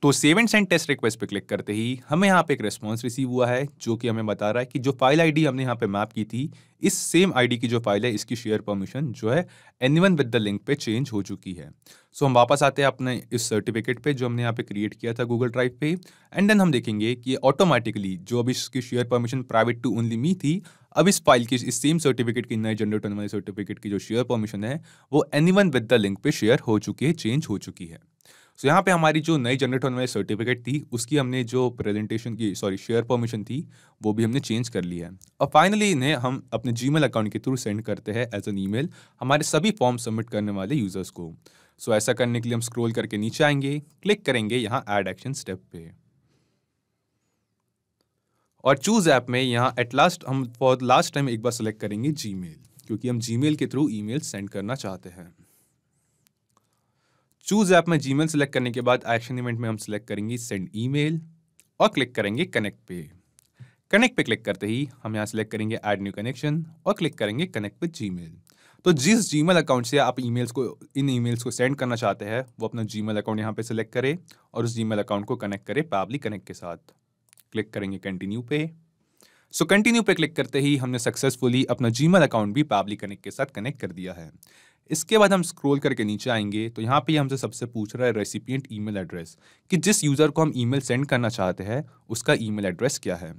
तो save and send test request पे क्लिक करते ही हमें यहाँ पे एक रेस्पॉन्स रिसीव हुआ है, जो कि हमें बता रहा है कि जो फाइल आईडी हमने यहाँ पे मैप की थी, इस सेम आईडी की जो फाइल है इसकी शेयर परमिशन जो है एनीवन विद द लिंक पे चेंज हो चुकी है। सो हम वापस आते हैं अपने इस सर्टिफिकेट पे जो हमने यहाँ पे क्रिएट किया था गूगल ड्राइव पे, एंड देन हम देखेंगे कि ऑटोमेटिकली जो अभी इसकी share permission private to only me थी, अब इस फाइल की, इस सेम सर्टिफिकेट की, नए जनरेट होने वाले सर्टिफिकेट की जो शेयर परमिशन है वो एनीवन विद द लिंक पे शेयर हो चुकी है, चेंज हो चुकी है। सो यहाँ पे हमारी जो नई जनरेट होने वाली सर्टिफिकेट थी उसकी हमने जो प्रेजेंटेशन की शेयर परमिशन थी वो भी हमने चेंज कर लिया है, और फाइनली इन्हें हम अपने जीमेल अकाउंट के थ्रू सेंड करते हैं एज एन ईमेल हमारे सभी फॉर्म सबमिट करने वाले यूजर्स को। सो ऐसा करने के लिए हम स्क्रॉल करके नीचे आएंगे, क्लिक करेंगे यहाँ ऐड एक्शन स्टेप पे, और चूज ऐप में यहाँ एट लास्ट हम फॉर लास्ट टाइम एक बार सेलेक्ट करेंगे जीमेल, क्योंकि हम जीमेल के थ्रू ईमेल सेंड करना चाहते हैं। चूज ऐप में जीमेल सेलेक्ट करने के बाद एक्शन इवेंट में हम सेलेक्ट करेंगे सेंड ईमेल और क्लिक करेंगे कनेक्ट पे। कनेक्ट पे क्लिक करते ही हम यहाँ सेलेक्ट करेंगे ऐड न्यू कनेक्शन और क्लिक करेंगे कनेक्ट विद जीमेल। तो जिस जीमेल अकाउंट से आप इन ईमेल्स को सेंड करना चाहते हैं वो अपना जीमेल अकाउंट यहाँ पे सेलेक्ट करे और उस जीमेल अकाउंट को कनेक्ट करे पैबली कनेक्ट के साथ। क्लिक करेंगे कंटिन्यू पे। सो कंटिन्यू पे क्लिक करते ही हमने सक्सेसफुली अपना जीमेल अकाउंट भी पैबली कनेक्ट के साथ कनेक्ट कर दिया है। इसके बाद हम स्क्रॉल करके नीचे आएंगे तो यहाँ पे हमसे सबसे पूछ रहा है रेसिपिएंट ईमेल एड्रेस, कि जिस यूज़र को हम ईमेल सेंड करना चाहते हैं उसका ईमेल एड्रेस क्या है।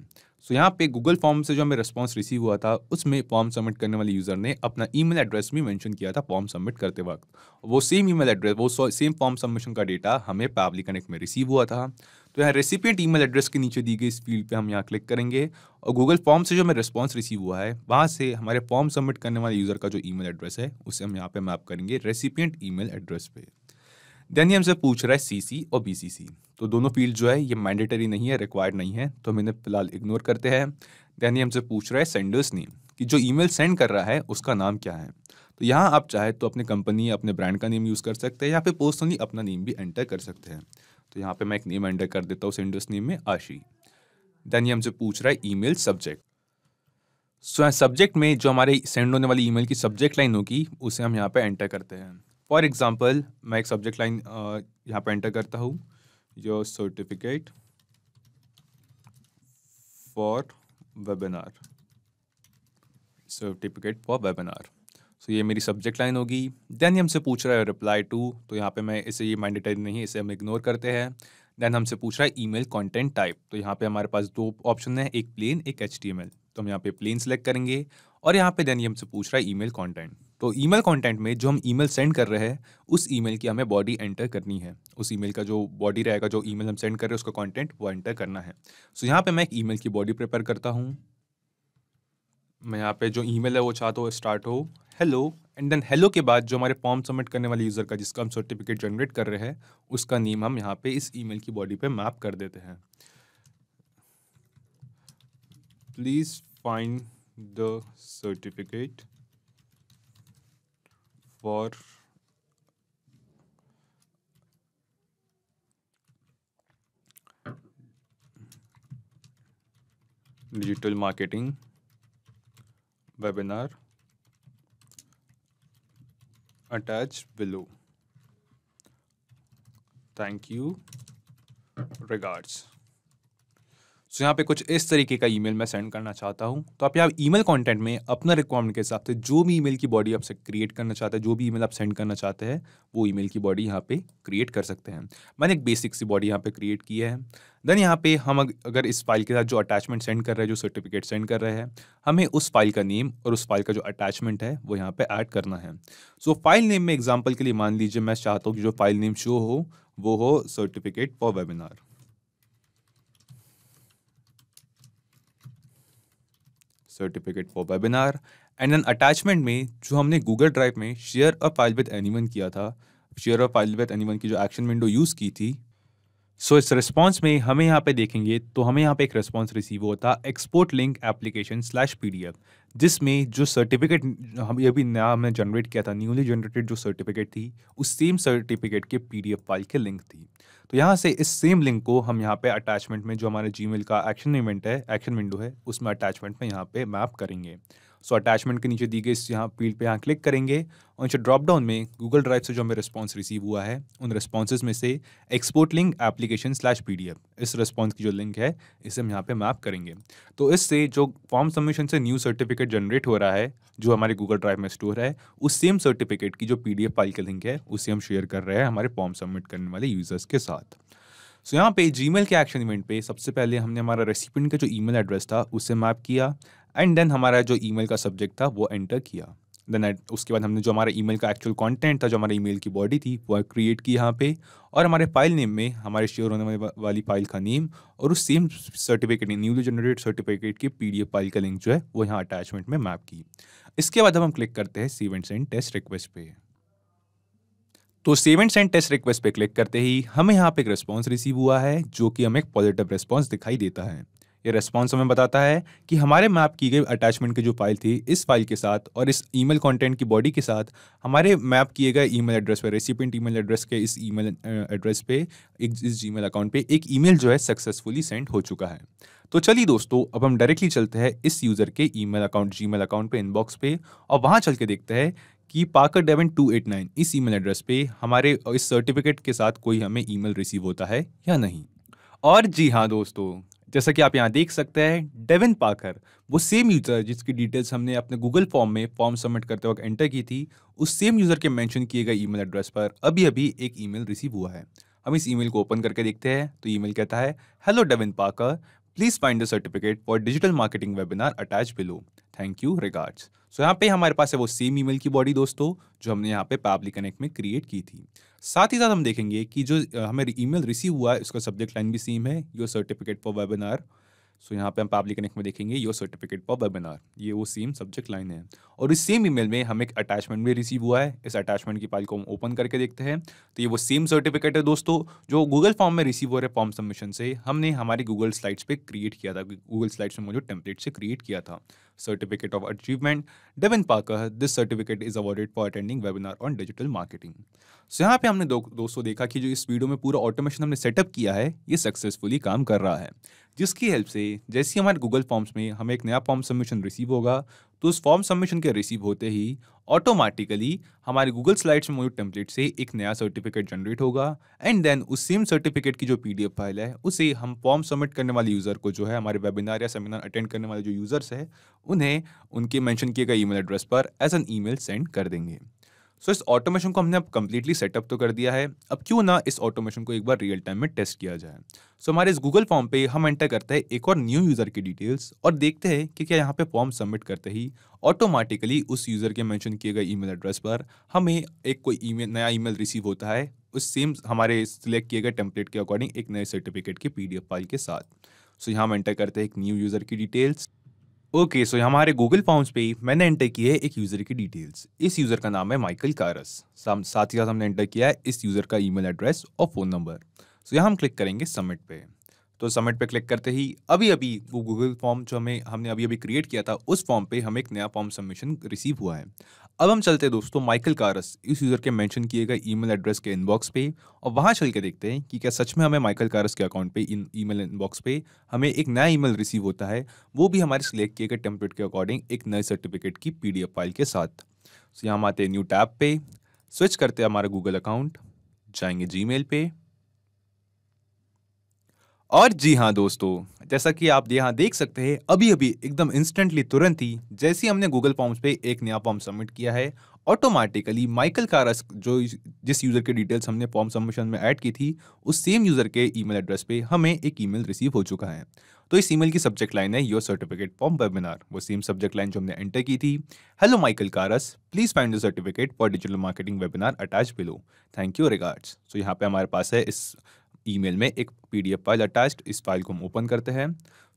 सो यहाँ पे गूगल फॉर्म से जो हमें रिस्पांस रिसीव हुआ था उसमें फॉर्म सबमिट करने वाले यूज़र ने अपना ईमेल एड्रेस भी मेंशन किया था फॉर्म सबमिट करते वक्त। वो सेम ईमेल एड्रेस, वो सेम फॉर्म सबमिशन का डेटा हमें पैबली कनेक्ट में रिसीव हुआ था। तो यहाँ रेसिपिएंट ईमेल एड्रेस के नीचे दी गई इस फील्ड पे हम यहाँ क्लिक करेंगे और गूगल फॉर्म से जो हमें रिस्पांस रिसीव हुआ है वहाँ से हमारे फॉर्म सबमिट करने वाले यूज़र का जो ईमेल एड्रेस है उसे हम यहाँ पे मैप करेंगे रेसिपिएंट ईमेल एड्रेस पे। देन ये हमसे पूछ रहा है सीसी और बीसीसी, तो दोनों फील्ड जो है ये मैंडेटरी नहीं है, रिक्वायर्ड नहीं है, तो हम इन्हें फिलहाल इग्नोर करते हैं। देन ये हमसे पूछ रहा है सेंडर्स नेम, कि जो ईमेल सेंड कर रहा है उसका नाम क्या है। तो यहाँ आप चाहे तो अपने कंपनी या अपने ब्रांड का नेम यूज़ कर सकते हैं या फिर पर्सनली अपना नेम भी एंटर कर सकते हैं। तो यहाँ पे मैं एक नेम एंटर कर देता हूँ सेंडर्स नेम में आशी। देन ये हमसे पूछ रहा है ईमेल सब्जेक्ट। सो सब्जेक्ट में जो हमारे सेंड होने वाली ईमेल की सब्जेक्ट लाइन होगी उसे हम यहाँ पे एंटर करते हैं। फॉर एग्जाम्पल मैं एक सब्जेक्ट लाइन यहाँ पे एंटर करता हूँ, your certificate for webinar, certificate for webinar. So ये मेरी सब्जेक्ट लाइन होगी। देन हमसे पूछ रहा है रिप्लाई टू, तो यहाँ पे मैं इसे, ये मैंडेटरी नहीं है, इसे हम इग्नोर करते हैं। देन हमसे पूछ रहा है ईमेल कंटेंट टाइप, तो यहाँ पे हमारे पास दो ऑप्शन है, एक प्लेन एक HTML, तो हम यहाँ पे प्लेन सेलेक्ट करेंगे और यहाँ पे देन ये हमसे पूछ रहा है ईमेल कंटेंट। तो ईमेल कंटेंट में जो हम ईमेल सेंड कर रहे हैं उस ईमेल की हमें बॉडी एंटर करनी है, उस ईमेल का जो बॉडी रहेगा, जो ईमेल हम सेंड कर रहे हैं उसका कंटेंट वो एंटर करना है। सो यहाँ पे मैं एक ईमेल की बॉडी प्रिपेयर करता हूँ। मैं यहाँ पे जो ईमेल है वो चाहता हूँ स्टार्ट हो हेलो, एंड देन हेलो के बाद जो हमारे फॉर्म सबमिट करने वाले यूज़र का जिसका हम सर्टिफिकेट जनरेट कर रहे हैं उसका नेम हम यहाँ पे इस ईमेल की बॉडी पे मैप कर देते हैं। Please find the certificate for digital marketing webinar attach below, thank you, regards. So यहाँ पे कुछ इस तरीके का ईमेल मैं सेंड करना चाहता हूँ। तो आप यहाँ ईमेल कंटेंट में अपना रिक्वायरमेंट के हिसाब से जो भी ईमेल की बॉडी आपसे क्रिएट करना चाहते हैं, जो भी ईमेल आप सेंड करना चाहते हैं वो ईमेल की बॉडी यहाँ पे क्रिएट कर सकते हैं। मैंने एक बेसिक सी बॉडी यहाँ पे क्रिएट की है। देन यहाँ पे हम अगर इस फाइल के साथ जो अटैचमेंट सेंड कर रहे हैं, जो सर्टिफिकेट सेंड कर रहे हैं, हमें उस फाइल का नेम और उस फाइल का जो अटैचमेंट है वो यहाँ पे ऐड करना है। सो फाइल नेम में एग्जाम्पल के लिए मान लीजिए मैं चाहता हूँ कि जो फाइल नेम शो हो वो हो certificate for webinar. Certificate for webinar. And then attachment में जो हमने गूगल ड्राइव में share a file with anyone किया था, share a file with anyone की जो एक्शन विंडो यूज़ की थी, सो इस रिस्पॉन्स में हमें यहाँ पे देखेंगे तो हमें यहाँ पे एक रिस्पॉन्स रिसीव होता एक्सपोर्ट लिंक एप्लीकेशन /PDF, जिसमें जो सर्टिफिकेट हम ये भी नया हमने जनरेट किया था, न्यूली जनरेटेड जो सर्टिफिकेट थी उस सेम सर्टिफिकेट के PDF फाइल के लिंक थी। तो यहाँ से इस सेम लिंक को हम यहाँ पे अटैचमेंट में जो हमारे जीमेल का एक्शन इवेंट है, एक्शन विंडो है, उसमें अटैचमेंट में यहाँ पे मैप करेंगे। सो अटैचमेंट के नीचे दी गई इस यहाँ फील्ड पे यहाँ क्लिक करेंगे और नीचे ड्रॉप डाउन में गूगल ड्राइव से जो हमें रिस्पॉन्स रिसीव हुआ है उन रिस्पॉन्सेज में से एक्सपोर्ट लिंक एप्लीकेशन /PDF, इस रिस्पॉन्स की जो लिंक है इसे हम यहाँ पे मैप करेंगे। तो इससे जो फॉर्म सबमिशन से न्यू सर्टिफिकेट जनरेट हो रहा है जो हमारे गूगल ड्राइव में स्टोर है, उस सेम सर्टिफिकेट की जो PDF फाइल का लिंक है उसे हम शेयर कर रहे हैं हमारे फॉर्म सबमिट करने वाले यूजर्स के साथ। सो यहाँ पे जीमेल के एक्शन इवेंट पे सबसे पहले हमने हमारा रेसिपिएंट का जो ईमेल एड्रेस था उसे मैप किया एंड देन हमारा जो ईमेल का सब्जेक्ट था वो एंटर किया। देन उसके बाद हमने जो हमारा ईमेल का एक्चुअल कंटेंट था, जो हमारे ईमेल की बॉडी थी, वो क्रिएट की यहाँ पे और हमारे फाइल नेम में हमारे शेयर होने वाली फाइल का नेम और उस same certificate, newly generated certificate की PDF फाइल का लिंक जो है वो यहाँ अटैचमेंट में मैप की। इसके बाद हम क्लिक करते हैं save and send test request पे। तो save and send test request पे क्लिक करते ही हमें यहाँ पे एक रिस्पॉन्स रिसीव हुआ है जो कि हमें एक पॉजिटिव रिस्पॉन्स दिखाई देता है। ये रेस्पॉन्स हमें बताता है कि हमारे मैप की गई अटैचमेंट की जो फाइल थी, इस फाइल के साथ और इस ईमेल कंटेंट की बॉडी के साथ हमारे मैप किए गए ईमेल एड्रेस पे, रेसिपिएंट ईमेल एड्रेस के इस ईमेल एड्रेस पे, इस जीमेल अकाउंट पे एक ईमेल जो है सक्सेसफुली सेंड हो चुका है। तो चलिए दोस्तों, अब हम डायरेक्टली चलते हैं इस यूज़र के ईमेल अकाउंट, जीमेल अकाउंट पे, इनबॉक्स पे, और वहाँ चल के देखते हैं कि पाकर डेवन 289 इस ईमेल एड्रेस पे हमारे इस सर्टिफिकेट के साथ कोई हमें ईमेल रिसीव होता है या नहीं। और जी हाँ दोस्तों, जैसा कि आप यहाँ देख सकते हैं, डेविन पाकर, वो सेम यूज़र जिसकी डिटेल्स हमने अपने गूगल फॉर्म में फॉर्म सबमिट करते वक्त एंटर की थी, उस सेम यूज़र के मेंशन किए गए ईमेल एड्रेस पर अभी अभी एक ईमेल रिसीव हुआ है। हम इस ईमेल को ओपन करके देखते हैं तो ईमेल कहता है, hello Devin Parker, please find the certificate for digital marketing webinar attach below, thank you, regards. So यहाँ पे हमारे पास है वो सेम ईमेल की बॉडी दोस्तों, जो हमने यहाँ पे पैबली कनेक्ट में क्रिएट की थी। साथ ही साथ हम देखेंगे कि जो हमें ईमेल रिसीव हुआ है, उसका सब्जेक्ट लाइन भी सेम है, योर सर्टिफिकेट फॉर वेबिनार। सो यहाँ पे हम पैबली कनेक्ट में देखेंगे योर सर्टिफिकेट फॉर वेबिनार, ये वो सेम सब्जेक्ट लाइन है। और इस सेम ईमेल में हमें एक अटैचमेंट भी रिसीव हुआ है। इस अटैचमेंट की फाइल को हम ओपन करके देखते हैं तो ये वो सेम सर्टिफिकेट है दोस्तों, जो गूगल फॉर्म में रिसीव हो रहे फॉर्म सबमिशन से हमने हमारी गूगल स्लाइड्स पे क्रिएट किया था, गूगल स्लाइड्स में मौजूद टेम्पलेट से क्रिएट किया था। Certificate of achievement, Devin Parker, this certificate is awarded for attending webinar on digital marketing. So यहाँ पे हमने दोस्तों देखा कि जो इस वीडियो में पूरा ऑटोमेशन हमने सेटअप किया है, ये सक्सेसफुली काम कर रहा है, जिसकी हेल्प से जैसे ही हमारे गूगल फॉर्म्स में हमें एक नया फॉर्म सबमिशन रिसीव होगा, तो उस फॉर्म सबमिशन के रिसीव होते ही ऑटोमेटिकली हमारे गूगल स्लाइड्स में मौजूद टेम्पलेट से एक नया सर्टिफिकेट जनरेट होगा, एंड देन उस सेम सर्टिफिकेट की जो पीडीएफ फाइल है, उसे हम फॉर्म सबमिट करने वाले यूज़र को, जो है हमारे वेबिनार या सेमिनार अटेंड करने वाले जो यूज़र्स है, उन्हें उनके मेंशन किए गए ईमेल एड्रेस पर एज एन ईमेल सेंड कर देंगे। सो इस ऑटोमेशन को हमने अब कंप्लीटली सेटअप तो कर दिया है, अब क्यों ना इस ऑटोमेशन को एक बार रियल टाइम में टेस्ट किया जाए। सो हमारे इस गूगल फॉर्म पे हम एंटर करते हैं एक और न्यू यूज़र की डिटेल्स और देखते हैं कि क्या यहाँ पे फॉर्म सबमिट करते ही ऑटोमेटिकली उस यूज़र के मेंशन किए गए ईमेल एड्रेस पर हमें एक कोई नया ईमेल रिसीव होता है, उस सेम हमारे सिलेक्ट किए गए टेम्पलेट के अकॉर्डिंग एक नए सर्टिफिकेट की पीडीएफ फाइल के साथ। सो यहाँ हम एंटर करते हैं एक न्यू यूज़र की डिटेल्स। ओके, सो हमारे गूगल फॉर्म्स पे मैंने एंटर की है एक यूज़र की डिटेल्स। इस यूज़र का नाम है माइकल कारस। साथ ही साथ हमने एंटर किया है इस यूज़र का ईमेल एड्रेस और फ़ोन नंबर। सो यहाँ हम क्लिक करेंगे सबमिट पे। तो सबमिट पे क्लिक करते ही अभी अभी वो गूगल फॉर्म जो हमने अभी अभी क्रिएट किया था, उस फॉर्म पे हमें एक नया फॉर्म सबमिशन रिसीव हुआ है। अब हम चलते हैं दोस्तों माइकल कारस इस यूज़र के मेंशन किए गए ईमेल एड्रेस के इनबॉक्स पे, और वहाँ चल के देखते हैं कि क्या सच में हमें माइकल कारस के अकाउंट पे ईमेल इनबॉक्स पे हमें एक नया ईमेल रिसीव होता है, वो भी हमारे सिलेक्ट किए गए टेम्पलेट के अकॉर्डिंग एक नए सर्टिफिकेट की पीडीएफ फाइल के साथ। सो यहाँ हम आते हैं न्यू टैब पे, स्विच करते हैं हमारा गूगल अकाउंट, जाएंगे जीमेल पे, और जी हाँ दोस्तों, जैसा कि आप यहाँ देख सकते हैं, अभी अभी एकदम इंस्टेंटली, तुरंत ही जैसे ही हमने गूगल फॉर्म्स पे एक नया फॉर्म सबमिट किया है, ऑटोमेटिकली माइकल कारस जो जिस यूज़र के डिटेल्स हमने फॉर्म सबमिशन में ऐड की थी, उस सेम यूज़र के ईमेल एड्रेस पे हमें एक ईमेल रिसीव हो चुका है। तो इस ईमेल की सब्जेक्ट लाइन है योर सर्टिफिकेट फॉर वेबिनार, वो सेम सब्जेक्ट लाइन जो हमने एंटर की थी, hello Michael Karas, please find the certificate for digital marketing webinar attach below, thank you, regards. So यहाँ पे हमारे पास है इस ईमेल में एक पीडीएफ फाइल अटैच्ड। इस फाइल को हम ओपन करते हैं।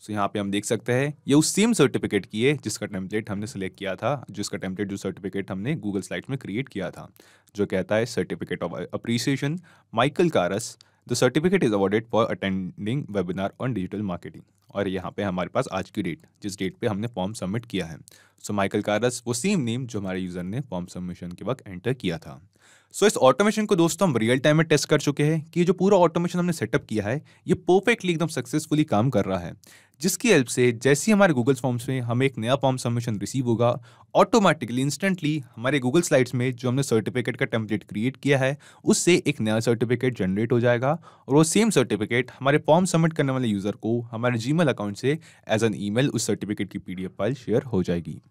सो यहाँ पे हम देख सकते हैं ये उस सेम सर्टिफिकेट की है जिसका टेम्पलेट हमने सिलेक्ट किया था, जो सर्टिफिकेट हमने गूगल स्लाइड्स में क्रिएट किया था, जो कहता है certificate of appreciation Michael cars, the certificate is awarded for attending webinar on digital marketing. और यहाँ पे हमारे पास आज की डेट, जिस डेट पे हमने फॉर्म सबमिट किया है। सो माइकल कारस वो सेम नेम जो हमारे यूजर ने फॉर्म सबमिशन के वक्त एंटर किया था। सो इस ऑटोमेशन को दोस्तों हम रियल टाइम में टेस्ट कर चुके हैं कि ये जो पूरा ऑटोमेशन हमने सेटअप किया है, ये परफेक्टली एकदम सक्सेसफुली काम कर रहा है, जिसकी हेल्प से जैसे ही हमारे गूगल फॉर्म्स में हमें एक नया फॉर्म सबमिशन रिसीव होगा, ऑटोमेटिकली इंस्टेंटली हमारे गूगल स्लाइड्स में जो हमने सर्टिफिकेट का टेम्पलेट क्रिएट किया है, उससे एक नया सर्टिफिकेट जनरेट हो जाएगा, और वो सेम सर्टिफिकेट हमारे फॉर्म सबमिट करने वाले यूजर को हमारे जीमेल अकाउंट से एज एन ईमेल उस सर्टिफिकेट की पीडीएफ फाइल शेयर हो जाएगी।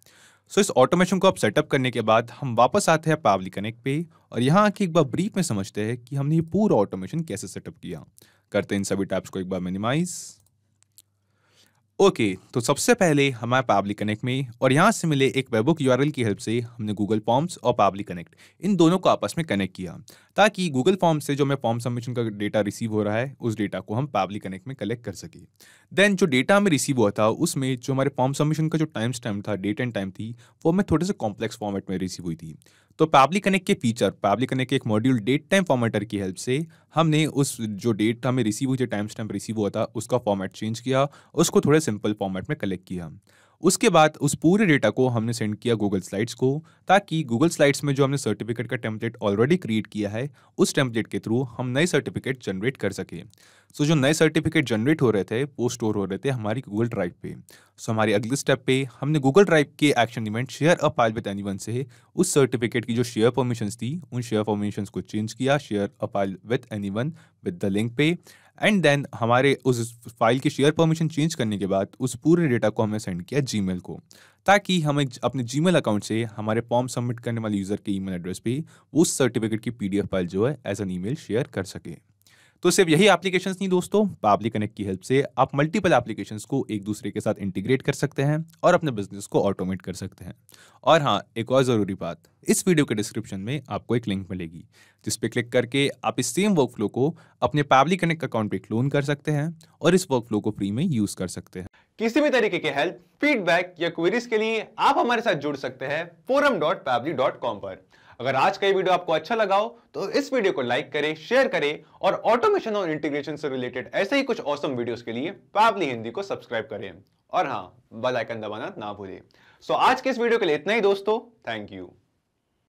सो इस ऑटोमेशन को आप सेटअप करने के बाद हम वापस आते हैं पैबली कनेक्ट पे, और यहाँ आके एक बार ब्रीफ में समझते हैं कि हमने ये पूरा ऑटोमेशन कैसे सेटअप किया। करते हैं इन सभी टैब्स को एक बार मिनिमाइज। ओके, तो सबसे पहले हमारे पैबली कनेक्ट में और यहाँ से मिले एक वेबबुक यूआरएल की हेल्प से हमने गूगल फॉर्म्स और पैबली कनेक्ट इन दोनों को आपस में कनेक्ट किया, ताकि गूगल फॉर्म से जो हमें फॉर्म सबमिशन का डेटा रिसीव हो रहा है, उस डेटा को हम पैबली कनेक्ट में कलेक्ट कर सके। देन जो डेटा हमें रिसीव हुआ था, उसमें जो हमारे फॉर्म सबमिशन का जो टाइम स्टैम्प था, डेट एंड टाइम थी, वो हमें थोड़े से कॉम्प्लेक्स फॉर्मेट में रिसीव हुई थी। तो पैबली कनेक्ट के फीचर, पैबली कनेक्ट के एक मॉड्यूल डेट टाइम फॉर्मेटर की हेल्प से हमने उस जो डेट हमें रिसीव हुई, जो टाइम स्टैम्प रिसीव हुआ था, उसका फॉर्मेट चेंज किया, उसको थोड़े सिंपल फॉर्मेट में कलेक्ट किया। उसके बाद उस पूरे डेटा को हमने सेंड किया गूगल स्लाइड्स को, ताकि गूगल स्लाइड्स में जो हमने सर्टिफिकेट का टेम्पलेट ऑलरेडी क्रिएट किया है, उस टेम्पलेट के थ्रू हम नए सर्टिफिकेट जनरेट कर सके। सो जो नए सर्टिफिकेट जनरेट हो रहे थे वो स्टोर हो रहे थे हमारी गूगल ड्राइव पे। सो हमारी अगली स्टेप पे हमने गूगल ड्राइव के action event share a file with anyone से उस सर्टिफिकेट की जो शेयर परमिशंस थी, उन शेयर परमिशंस को चेंज किया, share a file with anyone with the link पे। एंड देन हमारे उस फाइल की शेयर परमिशन चेंज करने के बाद उस पूरे डेटा को हमने सेंड किया जीमेल को, ताकि हम अपने जीमेल अकाउंट से हमारे फॉर्म सबमिट करने वाले यूजर के ईमेल एड्रेस पे उस सर्टिफिकेट की पीडीएफ फाइल जो है एज एन ईमेल शेयर कर सके। तो सिर्फ यही एप्लीकेशंस नहीं दोस्तों, पैबली कनेक्ट की हेल्प से आप मल्टीपल एप्लीकेशंस को एक दूसरे के साथ इंटीग्रेट कर सकते हैं और अपने बिजनेस को ऑटोमेट कर सकते हैं। और हाँ, एक और ज़रूरी बात, इस वीडियो के डिस्क्रिप्शन में आपको एक लिंक मिलेगी, जिस पे क्लिक करके आप इस सेम वर्कफ्लो को अपने पैबली कनेक्ट अकाउंट पे क्लोन कर सकते हैं और इस वर्कफ्लो को फ्री में यूज कर सकते हैं। किसी भी तरीके की हेल्प, फीडबैक या क्वेरीज के लिए आप हमारे साथ जुड़ सकते हैं forum.pabbly.com पर। अगर आज का ये वीडियो आपको अच्छा लगा हो तो इस वीडियो को लाइक करें, शेयर करें और ऑटोमेशन और इंटीग्रेशन से रिलेटेड ऐसे ही कुछ ऑसम वीडियोस के लिए पैबली हिंदी को सब्सक्राइब करें और हाँ, बेल आइकन दबाना ना भूलें। सो आज के इस वीडियो के लिए इतना ही दोस्तों, थैंक यू।